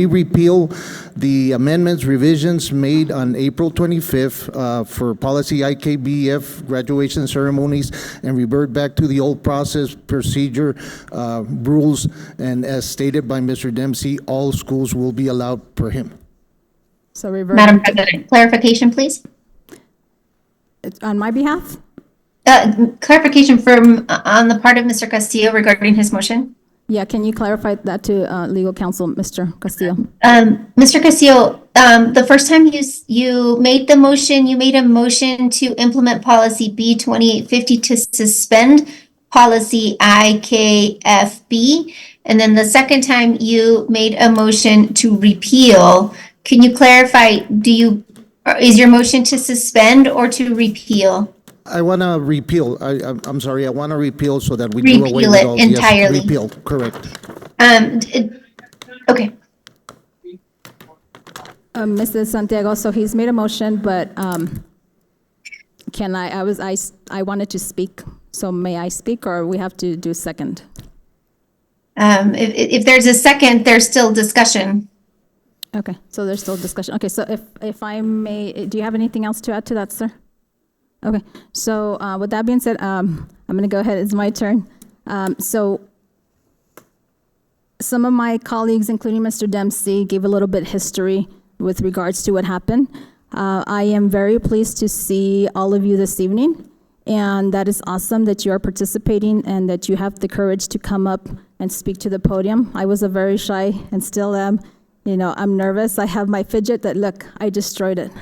repeal the amendments, revisions made on April 25th for policy IKBF graduation ceremonies and revert back to the old process, procedure, rules, and as stated by Mr. Dempsey, all schools will be allowed per him. So revert. Madam President, clarification, please. It's on my behalf? Clarification from on the part of Mr. Castillo regarding his motion. Yeah, can you clarify that to legal counsel, Mr. Castillo? Mr. Castillo, the first time you made the motion, you made a motion to implement policy B2850 to suspend policy IKFB. And then the second time you made a motion to repeal. Can you clarify, is your motion to suspend or to repeal? I want to repeal. I'm sorry. I want to repeal so that we do away Repeal with it all. entirely. Yes, repeal. Correct. Okay. Mrs. Santiago, so he's made a motion, but can I wanted to speak, so may I speak or we have to do second? If there's a second, there's still discussion. Okay, so there's still discussion. Okay, so if I may, do you have anything else to add to that, sir? Okay, so with that being said, I'm going to go ahead. It's my turn. So some of my colleagues, including Mr. Dempsey, gave a little bit history with regards to what happened. I am very pleased to see all of you this evening, and that is awesome that you are participating and that you have the courage to come up and speak to the podium. I was a very shy and still am. I'm nervous. I have my fidget that, look, I destroyed it.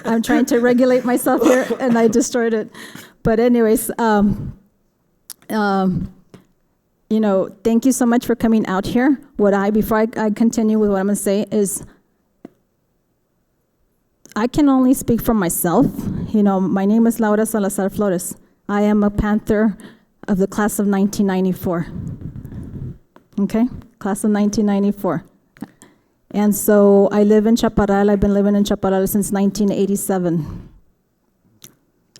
I'm trying to regulate myself here, and I destroyed it. But anyways, thank you so much for coming out here. Before I continue with what I'm going to say is, I can only speak for myself. My name is Laura Salazar Flores. I am a Panther of the class of 1994. Okay? Class of 1994. And so I live in Chaparral. I've been living in Chaparral since 1987.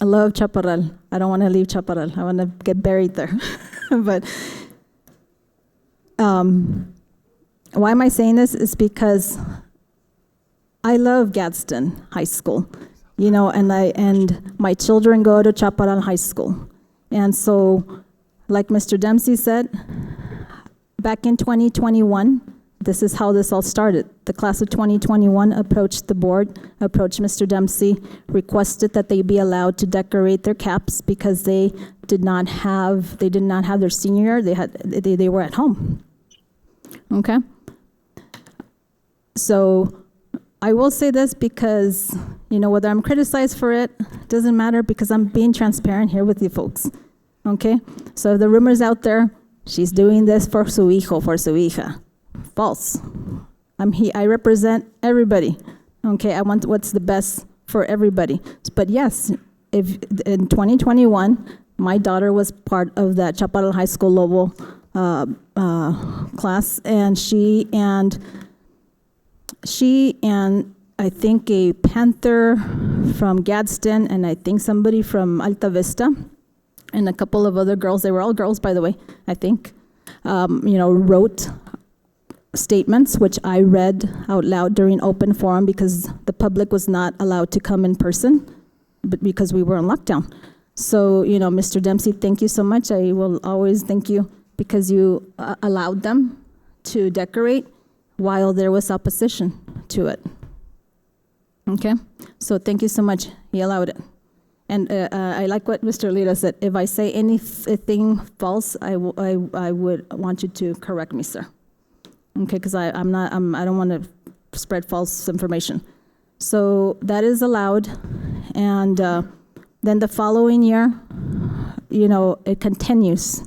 I love Chaparral. I don't want to leave Chaparral. I want to get buried there. But why am I saying this? Is because I love Gadsden High School, and my children go to Chaparral High School. And so, like Mr. Dempsey said, back in 2021, this is how this all started. The class of 2021 approached the board, approached Mr. Dempsey, requested that they be allowed to decorate their caps because they did not have their senior year. They were at home. Okay? So I will say this because, whether I'm criticized for it, doesn't matter because I'm being transparent here with you folks. Okay? So if the rumors out there, she's doing this for su hijo, for su hija. False. I represent everybody. Okay, I want what's the best for everybody. But yes, if in 2021, my daughter was part of that Chaparral High School Lobo class, and she and I think a Panther from Gadsden, and I think somebody from Alta Vista, and a couple of other girls. They were all girls, by the way. I think wrote statements, which I read out loud during open forum because the public was not allowed to come in person, but because we were on lockdown. So, Mr. Dempsey, thank you so much. I will always thank you because you allowed them to decorate while there was opposition to it. Okay? So thank you so much. He allowed it. And I like what Mr. Lira said. If I say anything false, I would want you to correct me, sir. Okay, because I don't want to spread false information. So that is allowed. And then the following year, it continues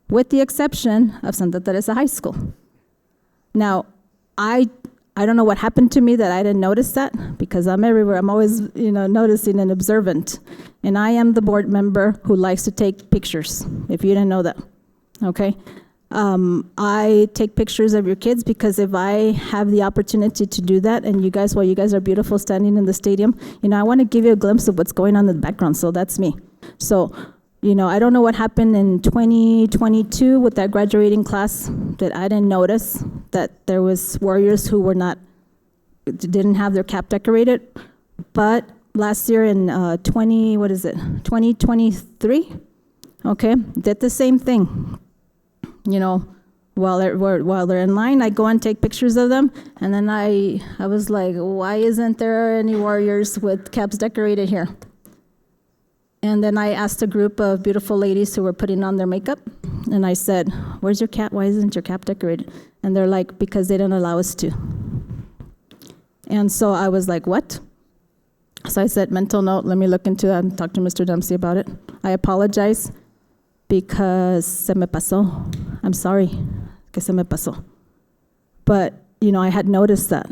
with the exception of Santa Teresa High School. Now, I don't know what happened to me that I didn't notice that because I'm everywhere. I'm always, noticing and observant. And I am the board member who likes to take pictures, if you didn't know that, okay? I take pictures of your kids because if I have the opportunity to do that, and you guys, while you guys are beautiful standing in the stadium, I want to give you a glimpse of what's going on in the background, so that's me. So, I don't know what happened in 2022 with that graduating class that I didn't notice that there was warriors who didn't have their cap decorated, but last year in 2023, okay, did the same thing. While they're in line, I go and take pictures of them, and then I was like, why isn't there any warriors with caps decorated here? And then I asked a group of beautiful ladies who were putting on their makeup, and I said, where's your cap? Why isn't your cap decorated? And they're like, because they didn't allow us to. And so I was like, what? So I said, mental note, let me look into that and talk to Mr. Dempsey about it. I apologize because se me pasó. I'm sorry que se me pasó. But, I had noticed that.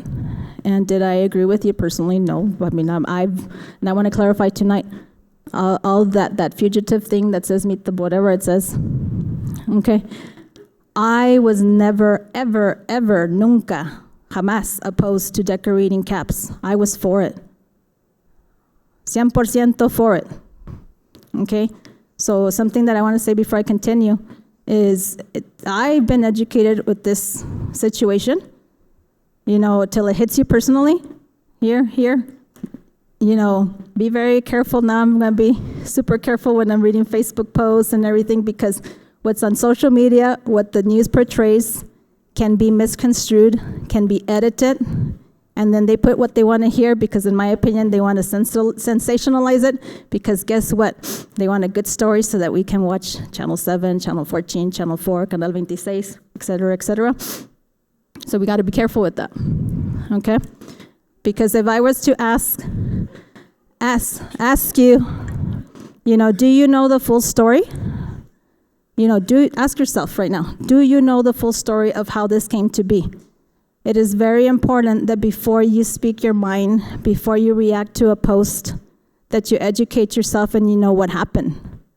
And did I agree with you personally? No. I mean, and I want to clarify tonight, all that fugitive thing that says meet the whatever it says, okay? I was never, ever, ever, nunca, jamás opposed to decorating caps. I was for it. 100% for it, okay? So something that I want to say before I continue is I've been educated with this situation, till it hits you personally, here, be very careful. Now I'm going to be super careful when I'm reading Facebook posts and everything because what's on social media, what the news portrays can be misconstrued, can be edited, and then they put what they want to hear because, in my opinion, they want to sensationalize it because guess what? They want a good story so that we can watch Channel 7, Channel 14, Channel 4, Canal 26, et cetera, et cetera. So we got to be careful with that, okay? Because if I was to ask you, do you know the full story? Ask yourself right now, do you know the full story of how this came to be? It is very important that before you speak your mind, before you react to a post, that you educate yourself and you know what happened.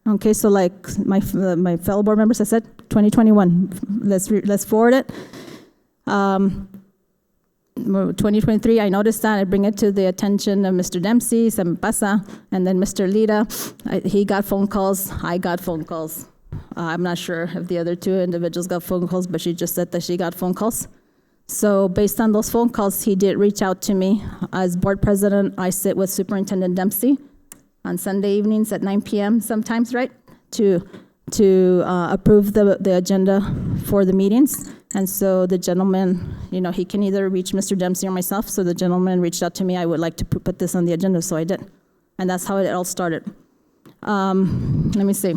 Okay, so like my fellow board members, I said 2021. Let's forward it. 2023, I noticed that. I bring it to the attention of Mr. Dempsey, se me pasa, and then Mr. Lira. He got phone calls. I got phone calls. I'm not sure if the other two individuals got phone calls, but she just said that she got phone calls. So based on those phone calls, he did reach out to me. As board president, I sit with Superintendent Dempsey on Sunday evenings at 9 p.m. sometimes, right, to approve the agenda for the meetings. And so the gentleman, he can either reach Mr. Dempsey or myself. So the gentleman reached out to me. I would like to put this on the agenda, so I did. And that's how it all started. Let me see.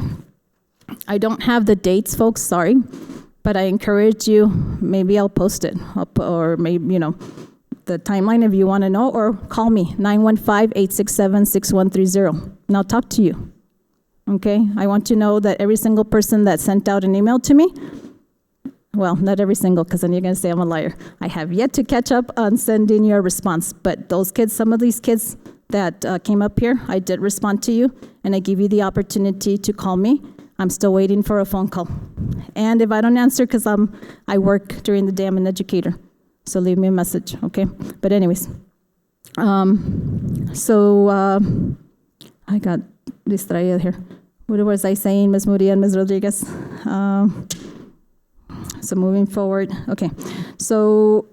I don't have the dates, folks, sorry. But I encourage you, maybe I'll post it, or maybe, the timeline if you want to know, or call me, 915-867-6130, and I'll talk to you, okay? I want to know that every single person that sent out an email to me, well, not every single, because then you're going to say I'm a liar. I have yet to catch up on sending you a response, but those kids, some of these kids that came up here, I did respond to you, and I give you the opportunity to call me. I'm still waiting for a phone call. And if I don't answer, because I work during the day, I'm an educator. So leave me a message, okay? But anyways, I got distraída here. What was I saying, Ms. Moody and Ms. Rodriguez? so moving forward, okay. So,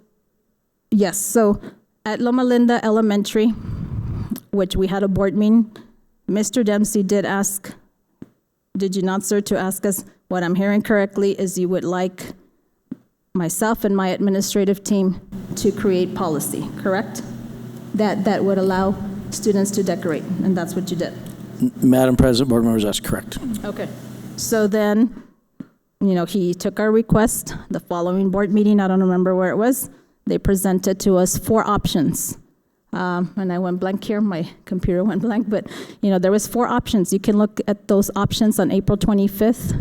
yes, so at Loma Linda Elementary, which we had a board meeting, Mr. Dempsey did ask, did you not, sir, to ask us, what I'm hearing correctly is you would like myself and my administrative team to create policy, correct? That would allow students to decorate, and that's what you did. Madam President, board members, that's correct. Okay. So then, he took our request, the following board meeting, I don't remember where it was, they presented to us 4 options. And I went blank here, my computer went blank, but there was 4 options. You can look at those options on April 25th.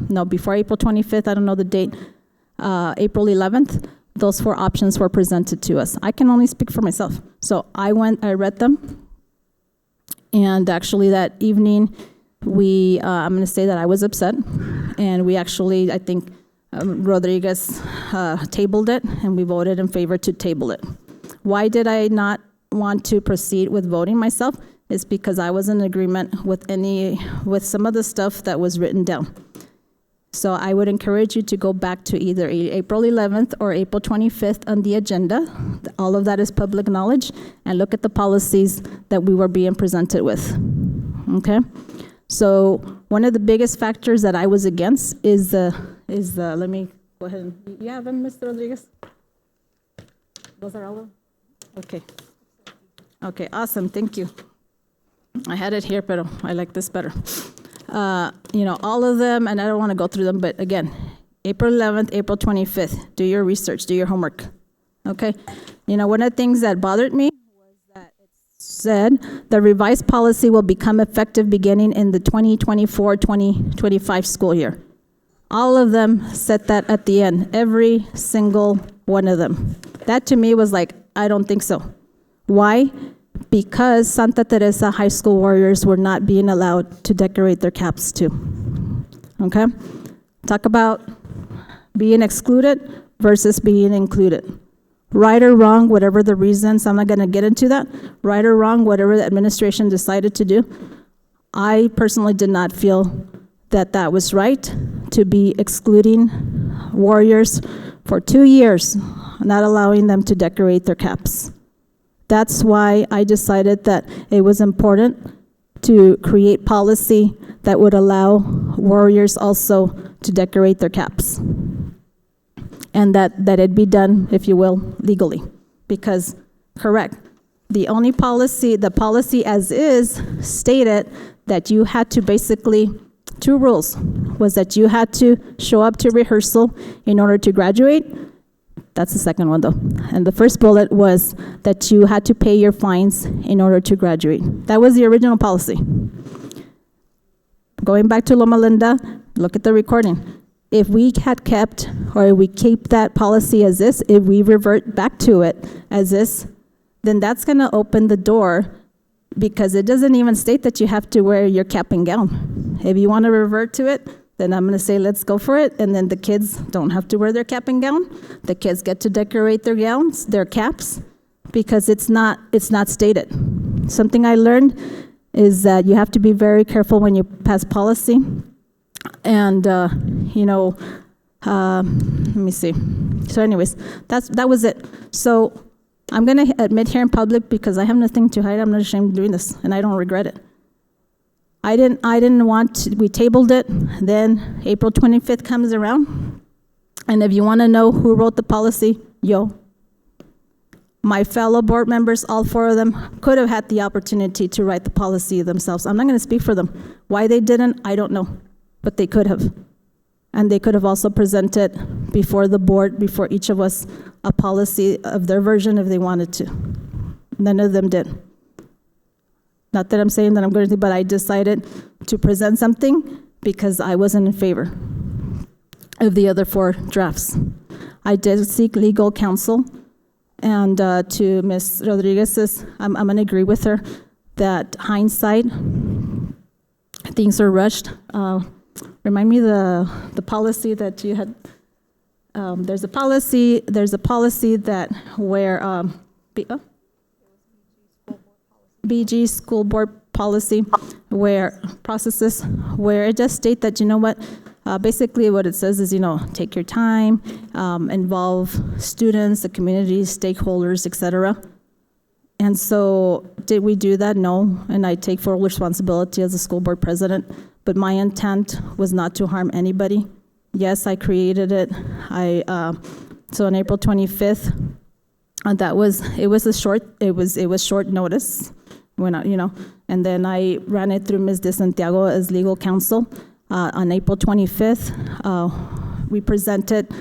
No, before April 25th, I don't know the date, April 11th, those 4 options were presented to us. I can only speak for myself. So I read them, and actually that evening, I'm going to say that I was upset, and we actually, I think, Rodriguez tabled it, and we voted in favor to table it. Why did I not want to proceed with voting myself? It's because I was in agreement with some of the stuff that was written down. So I would encourage you to go back to either April 11th or April 25th on the agenda. All of that is public knowledge, and look at the policies that we were being presented with, okay? So one of the biggest factors that I was against is let me go ahead and, you have them, Mr. Rodriguez? Those are all of them? Okay. Okay, awesome, thank you. I had it here, but I like this better. All of them, and I don't want to go through them, but again, April 11th, April 25th, do your research, do your homework, okay? One of the things that bothered me was that it said the revised policy will become effective beginning in the 2024-2025 school year. All of them said that at the end, every single one of them. That to me was like, I don't think so. Why? Because Santa Teresa High School Warriors were not being allowed to decorate their caps too. Okay? Talk about being excluded versus being included. Right or wrong, whatever the reasons, I'm not going to get into that. Right or wrong, whatever the administration decided to do, I personally did not feel that that was right to be excluding warriors for 2 years, not allowing them to decorate their caps. That's why I decided that it was important to create policy that would allow warriors also to decorate their caps. And that it be done, if you will, legally. Because, correct, the policy as is stated that you had to basically, 2 rules, was that you had to show up to rehearsal in order to graduate. That's the second one, though. And the first bullet was that you had to pay your fines in order to graduate. That was the original policy. Going back to Loma Linda, look at the recording. If we had kept, or we keep that policy as this, if we revert back to it as this, then that's going to open the door, because it doesn't even state that you have to wear your cap and gown. If you want to revert to it, then I'm going to say, let's go for it. And then the kids don't have to wear their cap and gown. The kids get to decorate their gowns, their caps, because it's not stated. Something I learned is that you have to be very careful when you pass policy. And, let me see. So anyways, that was it. So I'm going to admit here in public, because I have nothing to hide. I'm not ashamed of doing this, and I don't regret it. I didn't want to, we tabled it, then April 25th comes around, and if you want to know who wrote the policy, my fellow board members, all 4 of them, could have had the opportunity to write the policy themselves. I'm not going to speak for them. Why they didn't, I don't know, but they could have. And they could have also presented before the board, before each of us, a policy of their version if they wanted to. None of them did. Not that I'm saying that I'm going to, but I decided to present something because I wasn't in favor of the other 4 drafts. I did seek legal counsel, and to Ms. Rodriguez's, I'm going to agree with her that hindsight, things are rushed. Remind me the policy that you had. There's a policy that where BG school board policy where processes where it just state that, you know what, Basically, what it says is, take your time, involve students, the community, stakeholders, etc. And so, did we do that? No, and I take full responsibility as a school board president, but my intent was not to harm anybody. Yes, I created it. So on April 25th, it was short notice, and then I ran it through Ms. De Santiago as legal counsel. On April 25th, we presented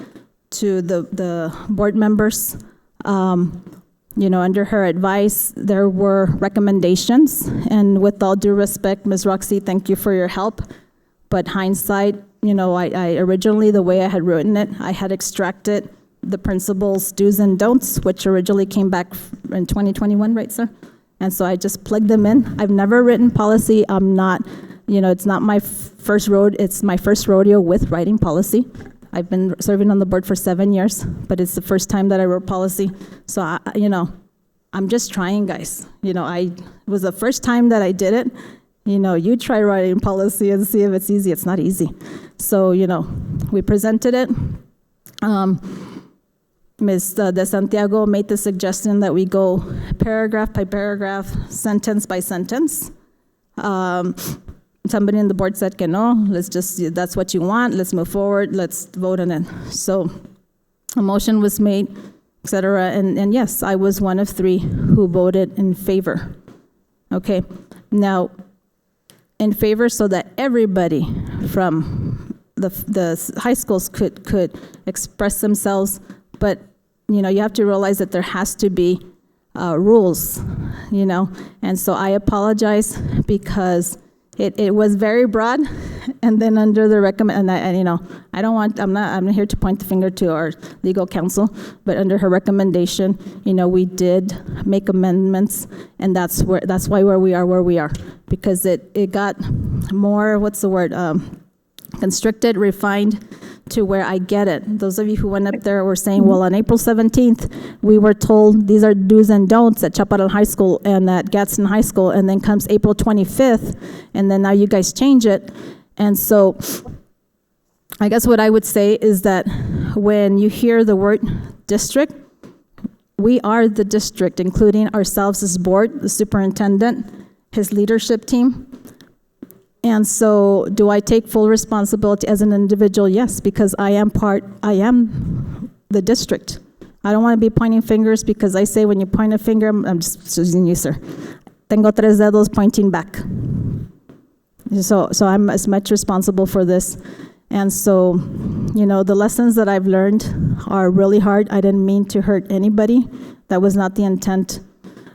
to the board members. Under her advice, there were recommendations, and with all due respect, Ms. Roxy, thank you for your help. But hindsight, I originally, the way I had written it, I had extracted the principles, do's and don'ts, which originally came back in 2021, right, sir? And so I just plugged them in. I've never written policy. I'm not, it's not my it's my first rodeo with writing policy. I've been serving on the board for 7 years, but it's the first time that I wrote policy. So, I'm just trying, guys. It was the first time that I did it. You try writing policy and see if it's easy. It's not easy. So, we presented it. Ms. De Santiago made the suggestion that we go paragraph by paragraph, sentence by sentence. Somebody on the board said, que no, that's what you want, let's move forward, let's vote on it. So a motion was made, et cetera, and yes, I was one of 3 who voted in favor. Okay, now, in favor so that everybody from the high schools could express themselves, but, you have to realize that there has to be rules, and so I apologize because it was very broad, and then under the I'm not here to point the finger to our legal counsel, but under her recommendation, we did make amendments, and that's why where we are, because it got more, constricted, refined, to where I get it. Those of you who went up there were saying, well, on April 17th, we were told these are do's and don'ts at Chaparral High School and at Gadsden High School, and then comes April 25th, and then now you guys change it. And so I guess what I would say is that when you hear the word district, we are the district, including ourselves as board, the superintendent, his leadership team. And so, do I take full responsibility as an individual? Yes, because I am the district. I don't want to be pointing fingers, because I say when you point a finger, I'm just using you, sir. Tengo 3 dedos pointing back. So I'm as much responsible for this. And so, the lessons that I've learned are really hard. I didn't mean to hurt anybody. That was not the intent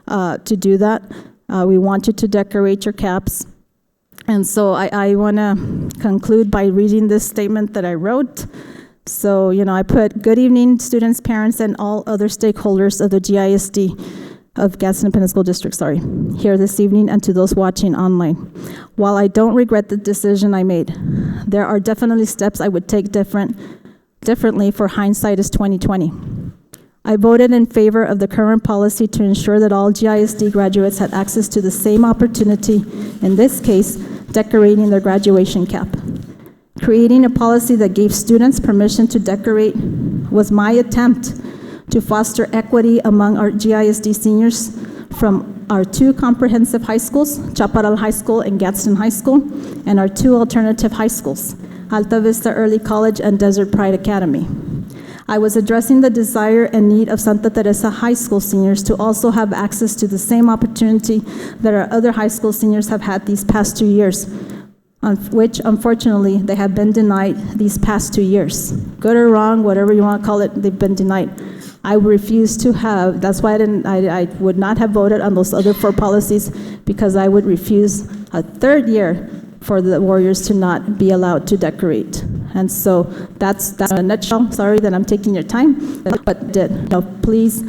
to do that. We want you to decorate your caps. And so I want to conclude by reading this statement that I wrote. So, I put, good evening, students, parents, and all other stakeholders of the GISD of Gadsden Independent School District, here this evening, and to those watching online. While I don't regret the decision I made, there are definitely steps I would take differently, for hindsight is 2020. I voted in favor of the current policy to ensure that all GISD graduates had access to the same opportunity, in this case, decorating their graduation cap. Creating a policy that gave students permission to decorate was my attempt to foster equity among our GISD seniors from our 2 comprehensive high schools, Chaparral High School and Gadsden High School, and our 2 alternative high schools, Alta Vista Early College and Desert Pride Academy. I was addressing the desire and need of Santa Teresa High School seniors to also have access to the same opportunity that our other high school seniors have had these past 2 years, which unfortunately they have been denied these past 2 years. Good or wrong, whatever you want to call it, they've been denied. I refuse to have, that's why I would not have voted on those other 4 policies, because I would refuse a 3rd year for the Warriors to not be allowed to decorate. And so that's in a nutshell. Sorry that I'm taking your time, but please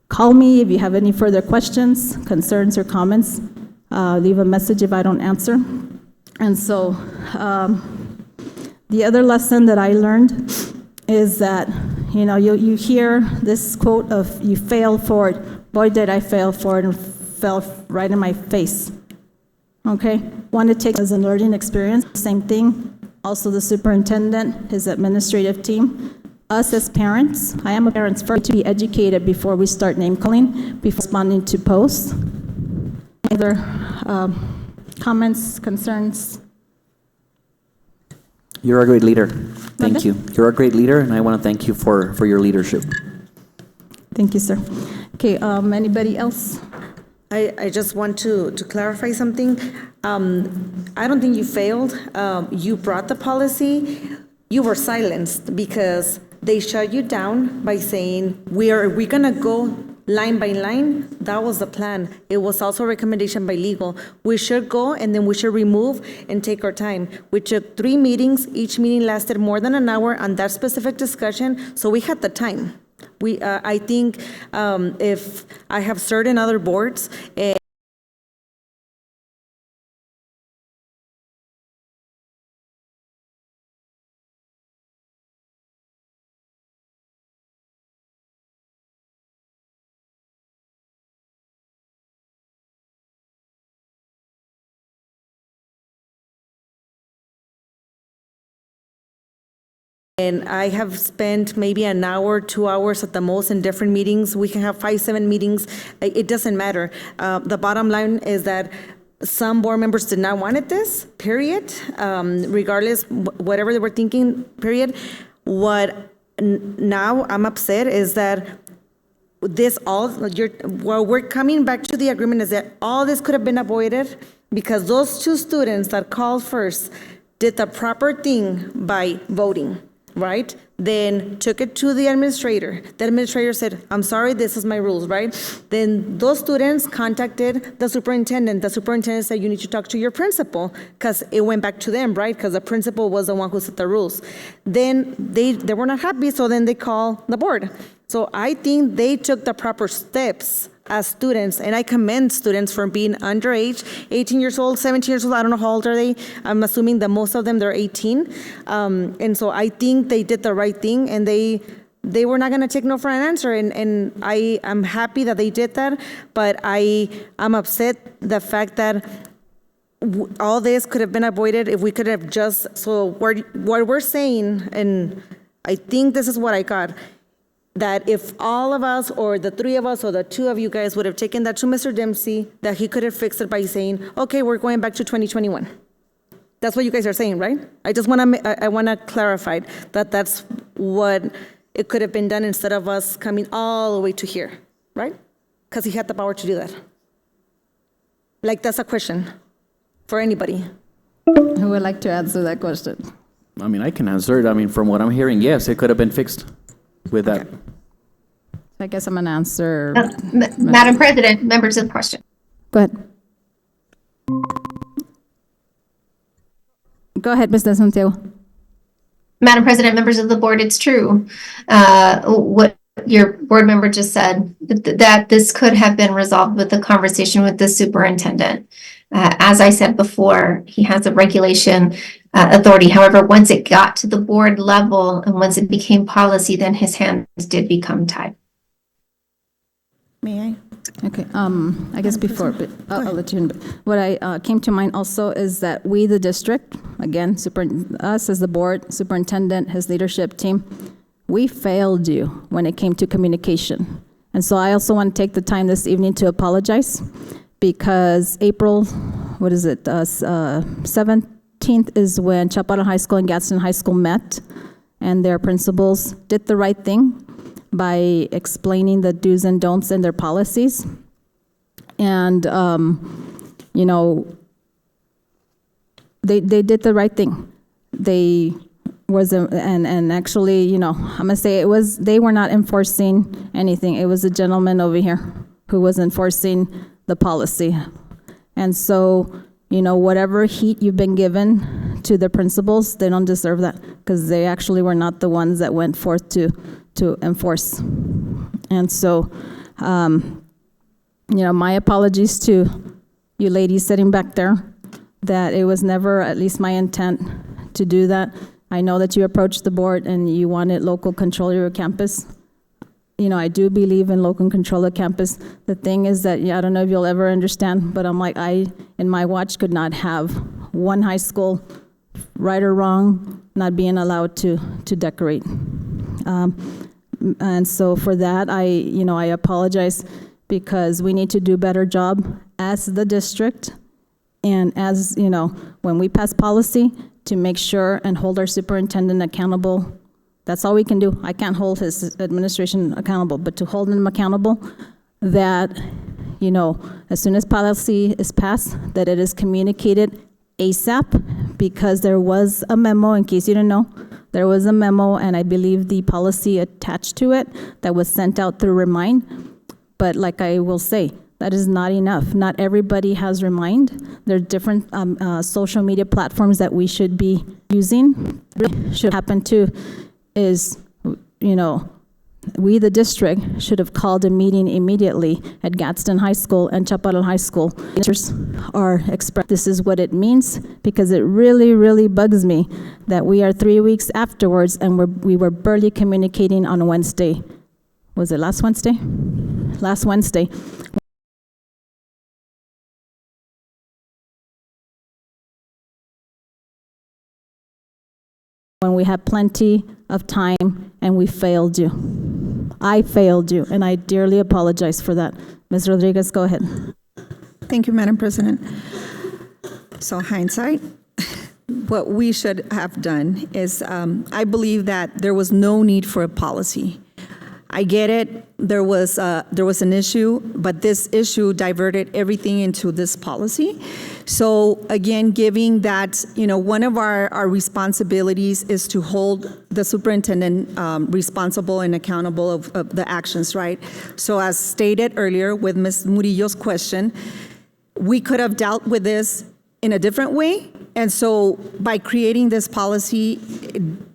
call me if you have any further questions, concerns, or comments. Leave a message if I don't answer. And so the other lesson that I learned is that, you hear this quote of, you fail for it. Boy, did I fail for it, and fell right in my face. Okay? Want to take as a learning experience, same thing. also the superintendent, his administrative team, us as parents. I am a parent first, to be educated before we start name calling, before responding to posts. Other comments, concerns? You're a great leader. Thank you. You're a great leader, and I want to thank you for your leadership. Thank you, sir. Okay, anybody else? I just want to clarify something. I don't think you failed. You brought the policy. You were silenced because they shut you down by saying, we're gonna go line by line. That was the plan. It was also a recommendation by legal. We should go and then we should remove and take our time. We took 3 meetings. Each meeting lasted more than an hour on that specific discussion, so we had the time. I think if I have served in other boards, and I have spent maybe an hour, 2 hours at the most in different meetings. We can have 5, 7 meetings. It doesn't matter. The bottom line is that some board members did not want this, period, regardless, whatever they were thinking, period. Now I'm upset is that what we're coming back to the agreement is that all this could have been avoided because those 2 students that called first did the proper thing by voting. Right? Then took it to the administrator. The administrator said, I'm sorry, this is my rules, right? Then those students contacted the superintendent. The superintendent said, you need to talk to your principal because it went back to them, right? Because the principal was the one who set the rules. Then they were not happy, so then they called the board. So I think they took the proper steps as students, and I commend students for being underage, 18 years old, 17 years old, I don't know how old are they. I'm assuming that most of them, they're 18. And so I think they did the right thing, and they were not gonna take no for an answer, and I am happy that they did that, but I'm upset the fact that all this could have been avoided if we could have just, so what we're saying, and I think this is what I got, that if all of us or the 3 of us or the 2 of you guys would have taken that to Mr. Dempsey, that he could have fixed it by saying, okay, we're going back to 2021. That's what you guys are saying, right? I just want to clarify that that's what it could have been done instead of us coming all the way to here, right? Because he had the power to do that. Like, that's a question for anybody. Who would like to answer that question? I mean, I can answer it. I mean, from what I'm hearing, yes, it could have been fixed with that. I guess I'm going to answer. Madam President, members of the question. Go ahead. Go ahead, Ms. Santiago. Madam President, members of the board, it's true. What your board member just said, that this could have been resolved with the conversation with the superintendent. As I said before, he has a regulation authority. However, once it got to the board level and once it became policy, then his hands did become tied. May I? Okay, I guess before, but I'll let you in. What I came to mind also is that we, the district, again, us as the board, superintendent, his leadership team, we failed you when it came to communication. And so I also want to take the time this evening to apologize because April, 17th is when Chaparral High School and Gadsden High School met, and their principals did the right thing by explaining the do's and don'ts in their policies. And, you know, they did the right thing. They was, and actually, you know, I'm gonna say they were not enforcing anything. It was a gentleman over here who was enforcing the policy. And so, you know, whatever heat you've been given to the principals, they don't deserve that because they actually were not the ones that went forth to enforce. And so, you know, my apologies to you ladies sitting back there, that it was never at least my intent to do that. I know that you approached the board and you wanted local control of your campus. You know, I do believe in local control of campus. The thing is that, yeah, I don't know if you'll ever understand, but I'm like, in my watch could not have one high school right or wrong, not being allowed to decorate. And so for that, I apologize, because we need to do a better job as the district, and as, when we pass policy, to make sure and hold our superintendent accountable. That's all we can do. I can't hold his administration accountable, but to hold them accountable, that, as soon as policy is passed, that it is communicated ASAP, because there was a memo, in case you didn't know, there was a memo, and I believe the policy attached to it that was sent out through Remind. But like I will say, that is not enough. Not everybody has Remind. There are different social media platforms that we should be using. What should happen too is, we, the district, should have called a meeting immediately at Gadsden High School and Chaparral High School. Teachers are expressing this is what it means, because it really, really bugs me that we are 3 weeks afterwards and we were barely communicating on Wednesday. Was it last Wednesday? Last Wednesday. When we had plenty of time and we failed you. I failed you, and I dearly apologize for that. Ms. Rodriguez, go ahead. Thank you, Madam President. So hindsight, what we should have done is, I believe that there was no need for a policy. I get it, there was an issue, but this issue diverted everything into this policy. So again, giving that, one of our responsibilities is to hold the superintendent responsible and accountable of the actions, right? So as stated earlier with Ms. Murillo's question, we could have dealt with this in a different way. And so by creating this policy,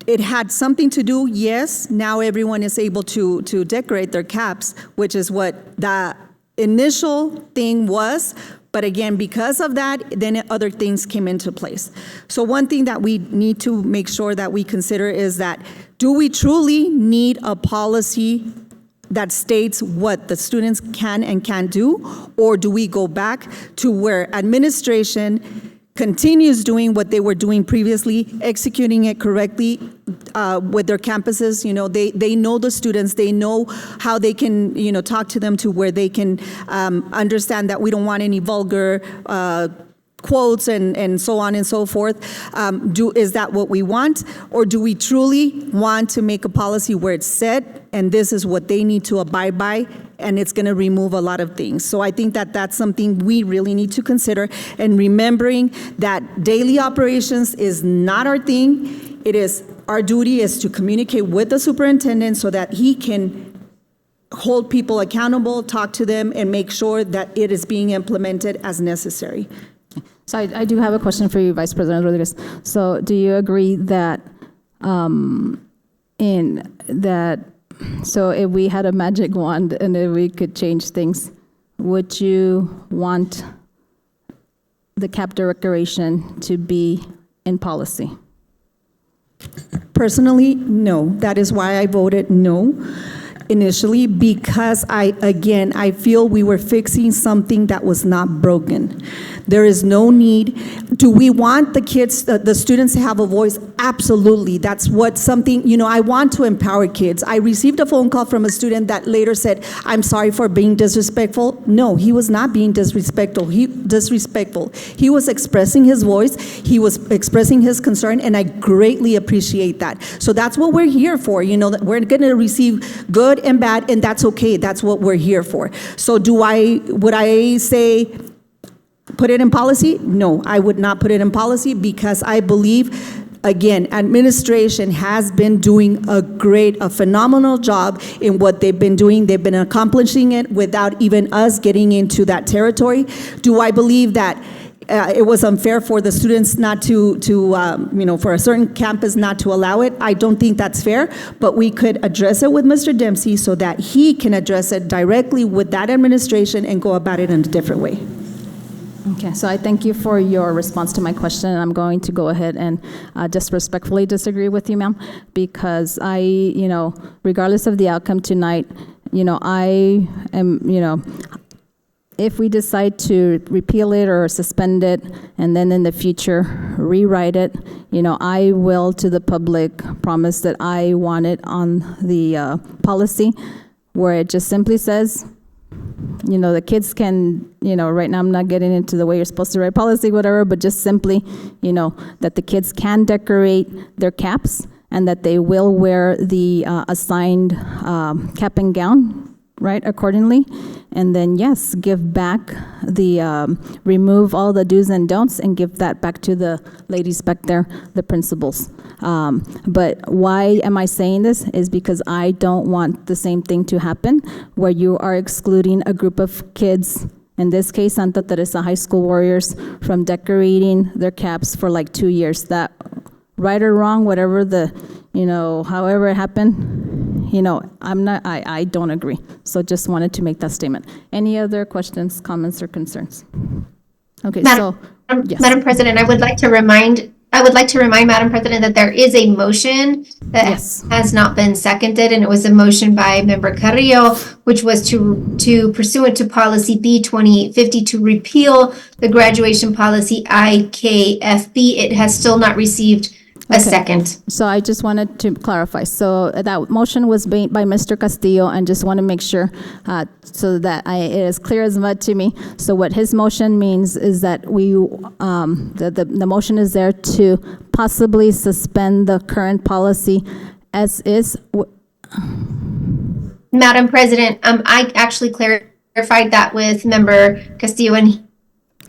it had something to do, yes, now everyone is able to decorate their caps, which is what the initial thing was. But again, because of that, then other things came into place. So one thing that we need to make sure that we consider is that, do we truly need a policy that states what the students can and can't do? Or do we go back to where administration continues doing what they were doing previously, executing it correctly with their campuses? They know the students, they know how they can, talk to them to where they can understand that we don't want any vulgar quotes and so on and so forth. Is that what we want? Or do we truly want to make a policy where it's set and this is what they need to abide by, and it's going to remove a lot of things? So I think that that's something we really need to consider, and remembering that daily operations is not our thing. It is our duty is to communicate with the superintendent so that he can hold people accountable, talk to them, and make sure that it is being implemented as necessary. So I do have a question for you, Vice President Rodriguez. So do you agree that so if we had a magic wand and if we could change things, would you want the cap decoration to be in policy? Personally, no. That is why I voted no initially, because I feel we were fixing something that was not broken. There is no need. Do we want the kids, the students to have a voice? Absolutely. That's what something, I want to empower kids. I received a phone call from a student that later said, I'm sorry for being disrespectful. No, he was not being disrespectful. He was expressing his voice. He was expressing his concern, and I greatly appreciate that. So that's what we're here for. That we're going to receive good and bad, and that's okay. That's what we're here for. So would I say put it in policy? No, I would not put it in policy, because I believe, again, administration has been doing a phenomenal job in what they've been doing. They've been accomplishing it without even us getting into that territory. Do I believe that it was unfair for the students not to for a certain campus not to allow it? I don't think that's fair, but we could address it with Mr. Dempsey so that he can address it directly with that administration and go about it in a different way. Okay, so I thank you for your response to my question, and I'm going to go ahead and just respectfully disagree with you, ma'am, because regardless of the outcome tonight, I am, if we decide to repeal it or suspend it, and then in the future rewrite it, I will to the public promise that I want it on the policy where it just simply says, the kids can, right now I'm not getting into the way you're supposed to write policy, whatever, but just simply, that the kids can decorate their caps and that they will wear the assigned cap and gown, right, accordingly. And then, yes, give back remove all the do's and don'ts and give that back to the ladies back there, the principals. But why am I saying this is because I don't want the same thing to happen where you are excluding a group of kids, in this case, Santa Teresa High School Warriors, from decorating their caps for like 2 years. That, right or wrong, whatever however it happened, I don't agree. So just wanted to make that statement. Any other questions, comments, or concerns? Okay, yes. Madam President, I would like to remind Madam President that there is a motion that has not been seconded, and it was a motion by Member Carrillo, which was to pursuant to policy B2850 to repeal the graduation policy IKFB. It has still not received a second. So I just wanted to clarify. So that motion was made by Mr. Castillo, and just want to make sure so that it is clear as mud to me. So what his motion means is that the motion is there to possibly suspend the current policy as is. Madam President, I actually clarified that with Member Castillo, and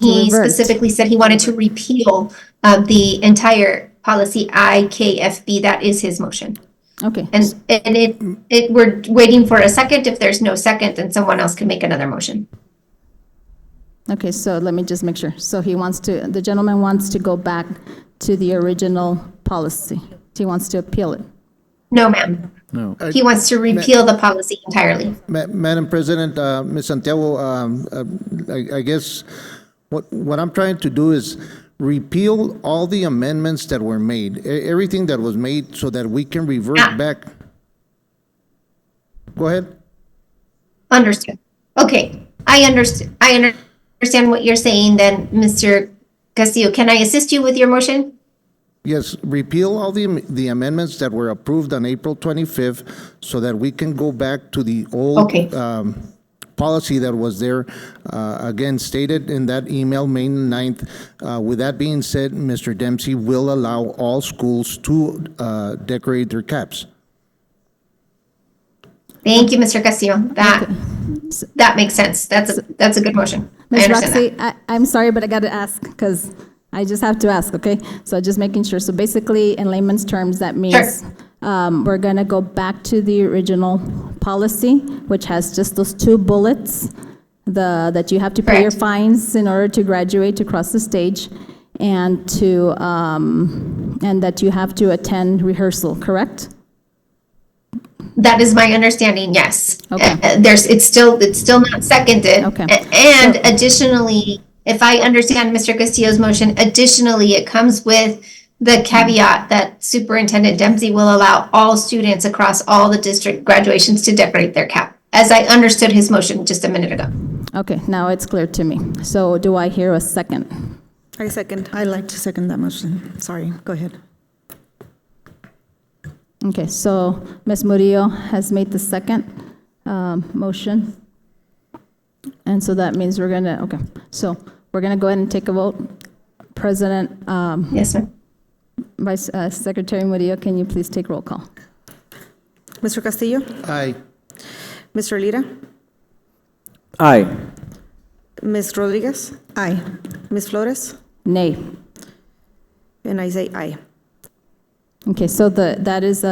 he specifically said he wanted to repeal the entire policy IKFB. That is his motion. Okay. And we're waiting for a second. If there's no second, then someone else can make another motion. Okay, so let me just make sure. So the gentleman wants to go back to the original policy. He wants to appeal it. No, ma'am. No. He wants to repeal the policy entirely. Madam President, Ms. Santiago, I guess what I'm trying to do is repeal all the amendments that were made, everything that was made, so that we can revert back. Go ahead. Understood. Okay, I understand what you're saying then, Mr. Castillo. Can I assist you with your motion? Yes, repeal all the amendments that were approved on April 25th so that we can go back to the old policy that was there, again, stated in that email, May 9th. With that being said, Mr. Dempsey will allow all schools to decorate their caps. Thank you, Mr. Castillo. That makes sense. That's a good motion. Ms. Roxy, I'm sorry, but I got to ask because I just have to ask, okay? So just making sure. So basically, in layman's terms, that means we're going to go back to the original policy, which has just those 2 bullets, that you have to pay your fines in order to graduate, to cross the stage, and that you have to attend rehearsal, correct? That is my understanding, yes. Okay. It's still not seconded. Okay. And additionally, if I understand Mr. Castillo's motion, additionally, it comes with the caveat that Superintendent Dempsey will allow all students across all the district graduations to decorate their cap, as I understood his motion just a minute ago. Okay, now it's clear to me. So do I hear a second? I second. I'd like to second that motion. Sorry, go ahead. Okay, so Ms. Murillo has made the second motion. And so that means we're gonna, so we're gonna go ahead and take a vote. President. Yes, sir. Vice Secretary Murillo, can you please take roll call? Mr. Castillo? Aye. Mr. Lira? Aye. Ms. Rodriguez? Aye. Ms. Flores? Nay. And I say aye. Okay, so that is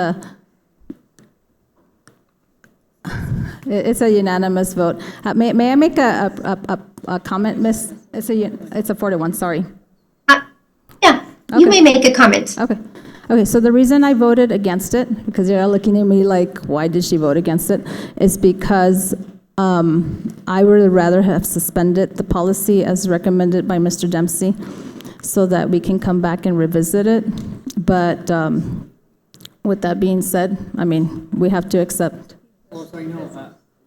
it's a unanimous vote. May I make a comment, Miss? It's a 4-1, sorry. You may make a comment. Okay, so the reason I voted against it, because you're looking at me like, why did she vote against it, is because I would rather have suspended the policy as recommended by Mr. Dempsey so that we can come back and revisit it. But with that being said, I mean, we have to accept. Well, sorry, no,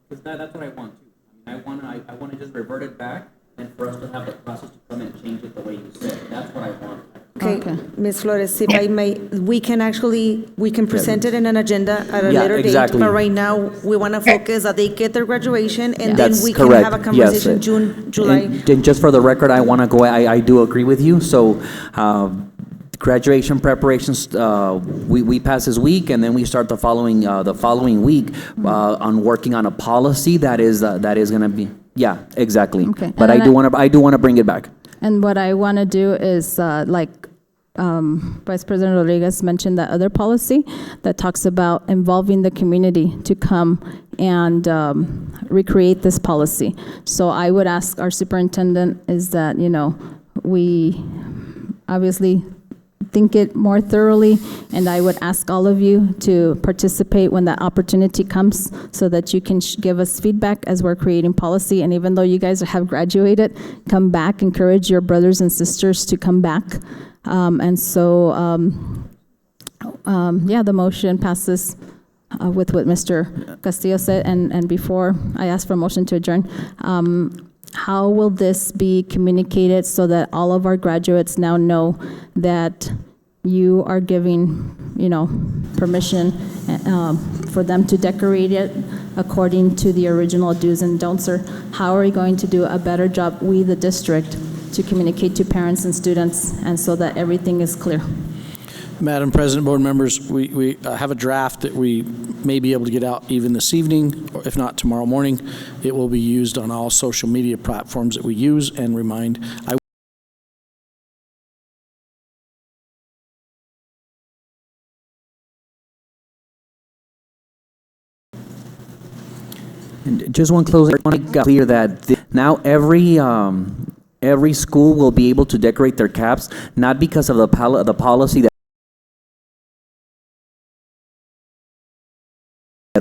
because that's what I want too. I want to just revert it back and for us to have the process to come and change it the way you said. That's what I want. Okay, Ms. Flores, if I may, we can present it in an agenda at a Yeah, later date. exactly. But right now, we want to focus that they get their graduation and then That's we can correct. have a Yes. conversation June, July. And just for the record, I do agree with you. So, graduation preparations, we pass this week, and then we start the following week on working on a policy that is going to be, yeah, exactly. Okay. But And I do want to bring it back. And what I want to do is, Vice President Rodriguez mentioned that other policy that talks about involving the community to come and recreate this policy. So I would ask our superintendent is that, we obviously think it more thoroughly, and I would ask all of you to participate when that opportunity comes so that you can give us feedback as we're creating policy. And even though you guys have graduated, come back, encourage your brothers and sisters to come back. The motion passes with what Mr. Castillo said. And before I ask for a motion to adjourn, how will this be communicated so that all of our graduates now know that you are giving, permission for them to decorate it according to the original do's and don'ts? Or how are we going to do a better job, we, the district, to communicate to parents and students, and so that everything is clear? Madam President, board members, we have a draft that we may be able to get out even this evening, or if not tomorrow morning. It will be used on all social media platforms that we use and remind. And just one closing, I want to make clear that now every school will be able to decorate their caps, not because of the policy that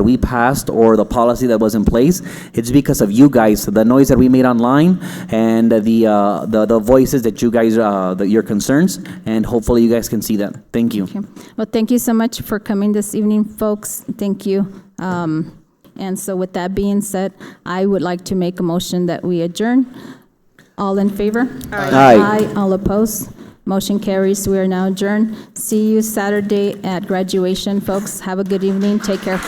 we passed or the policy that was in place. It's because of you guys, the noise that we made online, and the voices that you guys, your concerns, and hopefully you guys can see that. Thank you. Okay. Well, thank you so much for coming this evening, folks. Thank you. And so with that being said, I would like to make a motion that we adjourn. All in favor? Aye. Aye. All opposed? Motion carries. We are now adjourned. See you Saturday at graduation, folks. Have a good evening. Take care.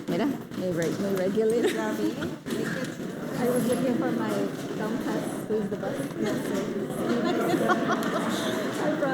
Mira, me regulate. I was looking for my Comcast, who's the best. I brought